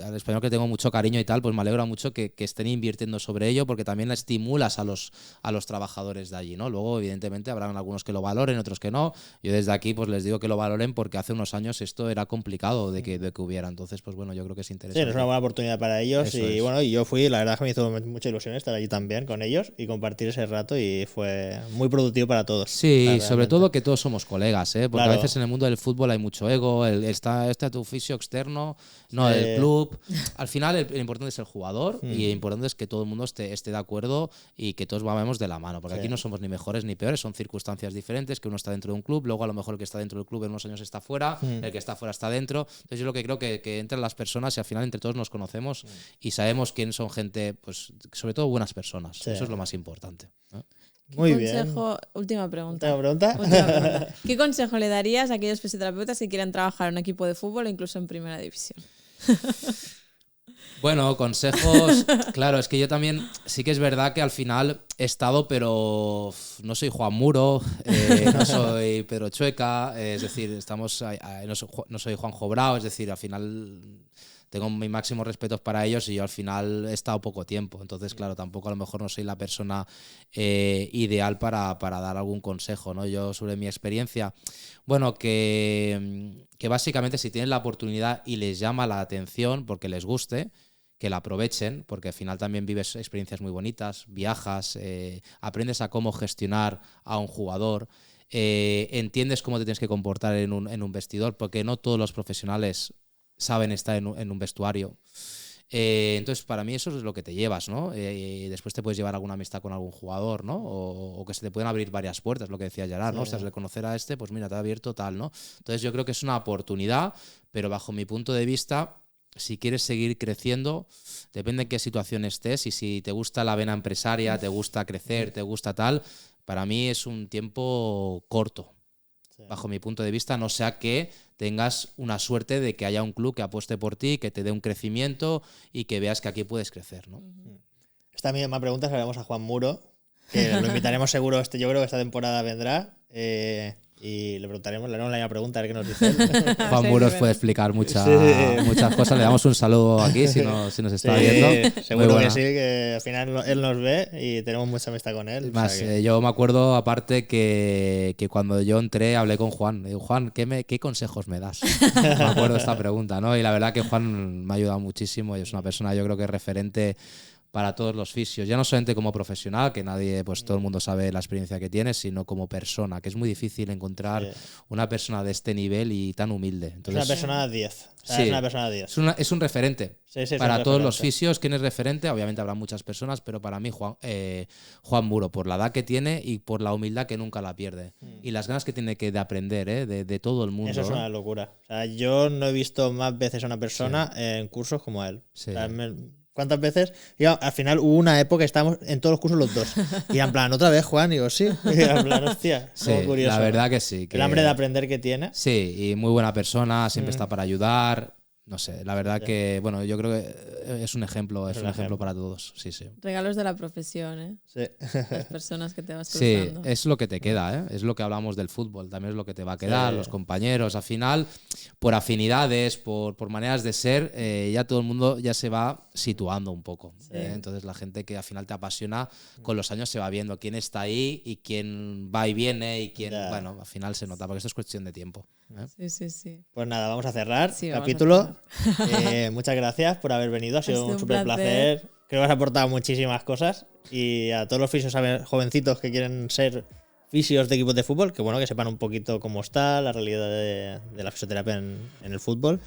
al español que tengo mucho cariño y tal, pues me alegra mucho que estén invirtiendo sobre ello, porque también estimulas a los trabajadores de allí, ¿no? Luego, evidentemente, habrán algunos que lo valoren, otros que no. Yo desde aquí pues les digo que lo valoren, porque hace unos años esto era complicado de que hubiera. Entonces, pues bueno, yo creo que es interesante. Sí, es una buena oportunidad para ellos. Eso y es. bueno, y yo fui, la verdad es que me hizo mucha ilusión estar allí también con ellos y compartir ese rato, y fue muy productivo para todos. Sí, realmente. sobre todo que todos somos colegas, ¿eh? Porque Claro. a veces en el mundo del fútbol hay mucho ego, está tu fisio externo, no Sí. el club. Al final el importante es el jugador y el importante es que todo el mundo esté de acuerdo y que todos vayamos de la mano, porque Sí. aquí no somos ni mejores ni peores, son circunstancias diferentes, que uno está dentro de un club, luego a lo mejor el que está dentro del club en unos años está fuera, el que está fuera está dentro. Entonces yo lo que creo que entran las personas y al final entre todos nos conocemos y sabemos quién son gente, pues sobre todo buenas personas. Sí. Eso es lo más importante, ¿no? Muy Última pregunta. ¿Última pregunta? Última pregunta. ¿Qué consejo le darías a aquellos fisioterapeutas que quieran trabajar en un equipo de fútbol o incluso en primera división? Bueno, consejos. Claro, es que yo también sí que es verdad que al final he estado, pero no soy Juan Muro, no soy Pedro Chueca, es decir, no soy Juanjo Bravo, es decir, al final tengo mis máximos respetos para ellos y yo al final he estado poco tiempo. Entonces, claro, tampoco a lo mejor no soy la persona ideal para dar algún consejo, ¿no? Yo sobre mi experiencia, bueno, que básicamente si tienen la oportunidad y les llama la atención porque les guste, que la aprovechen, porque al final también vives experiencias muy bonitas, viajas, aprendes a cómo gestionar a un jugador, entiendes cómo te tienes que comportar en un vestidor, porque no todos los profesionales saben estar en un vestuario. Entonces, para mí eso es lo que te llevas, ¿no? Después te puedes llevar alguna amistad con algún jugador, ¿no? O que se te pueden abrir varias puertas, lo que decía Gerard, ¿no? O sea, de conocer a este, pues mira, te ha abierto tal, ¿no? Entonces yo creo que es una oportunidad, pero bajo mi punto de vista, si quieres seguir creciendo, depende en qué situación estés y si te gusta la vena empresaria, te gusta crecer, te gusta tal, para mí es un tiempo corto. Bajo mi punto de vista, no sea que tengas una suerte de que haya un club que apueste por ti, que te dé un crecimiento y que veas que aquí puedes crecer, ¿no? Esta misma pregunta se la haremos a Juan Muro, que lo invitaremos seguro, yo creo que esta temporada vendrá, y le preguntaremos, le haremos la misma pregunta, a ver qué nos dice él. Juan Muros puede explicar muchas cosas. Le damos un saludo aquí si nos está viendo. Seguro que sí, que al final él nos ve y tenemos mucha amistad con él. Más, yo me acuerdo, aparte, que cuando yo entré hablé con Juan. Le digo, Juan, ¿qué consejos me das? Me acuerdo de esta pregunta, ¿no? Y la verdad que Juan me ha ayudado muchísimo y es una persona, yo creo que es referente para todos los fisios, ya no solamente como profesional, que nadie, pues todo el mundo sabe la experiencia que tiene, sino como persona, que es muy difícil encontrar una persona de este nivel y tan humilde. Entonces, es una persona 10. Sí, es una persona 10. Es un referente. Sí, para todos los fisios, ¿quién es referente? Obviamente habrá muchas personas, pero para mí Juan Muro, por la edad que tiene y por la humildad que nunca la pierde. Y las ganas que tiene de aprender, de todo el mundo. Eso es una locura. O sea, yo no he visto más veces a una persona en cursos como él. Sí. O sea, ¿cuántas veces? Y al final hubo una época que estábamos en todos los cursos los dos. Y en plan, ¿otra vez, Juan? Y digo, sí. Y en plan, hostia, sí, curioso. la verdad que sí. El hambre de aprender que tiene. Sí, y muy buena persona, siempre está para ayudar. No sé, la verdad que, bueno, yo creo que es un ejemplo, es un ejemplo para todos. Sí, sí. Regalos de la profesión, ¿eh? Sí. Las personas que te vas cruzando. Sí, es lo que te queda, ¿eh? Es lo que hablamos del fútbol, también es lo que te va a quedar, los compañeros. Al final, por afinidades, por maneras de ser, ya todo el mundo ya se va situando un poco. Entonces la gente que al final te apasiona, con los años se va viendo quién está ahí y quién va y viene y quién, bueno, al final se nota, porque esto es cuestión de tiempo. Sí. Pues nada, vamos a cerrar Sí, capítulo. Muchas gracias por haber venido, ha sido un súper placer. Creo que has aportado muchísimas cosas y a todos los fisios jovencitos que quieren ser fisios de equipos de fútbol, que bueno, que sepan un poquito cómo está la realidad de la fisioterapia en el fútbol.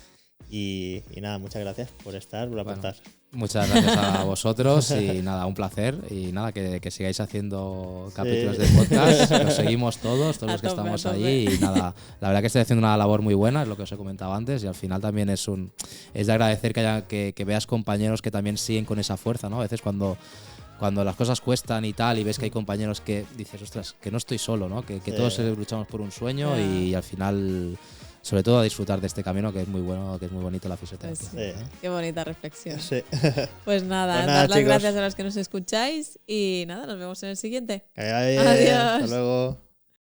Y nada, muchas gracias por estar, por aportar. Muchas gracias a vosotros y nada, un placer y nada, que sigáis haciendo capítulos de podcast, los seguimos todos los que estamos allí y nada, la verdad que estoy haciendo una labor muy buena, es lo que os he comentado antes y al final también es de agradecer que veas compañeros que también siguen con esa fuerza, ¿no? A veces cuando las cosas cuestan y tal y ves que hay compañeros que dices, ostras, que no estoy solo, ¿no? Que todos luchamos por un sueño y al final, sobre todo a disfrutar de este camino que es muy bueno, que es muy bonito la fisioterapia. Pues sí. Qué bonita reflexión. Sí. Pues nada, dar las gracias a los que nos escucháis y nada, nos vemos en el siguiente. Adiós. Adiós. Hasta luego.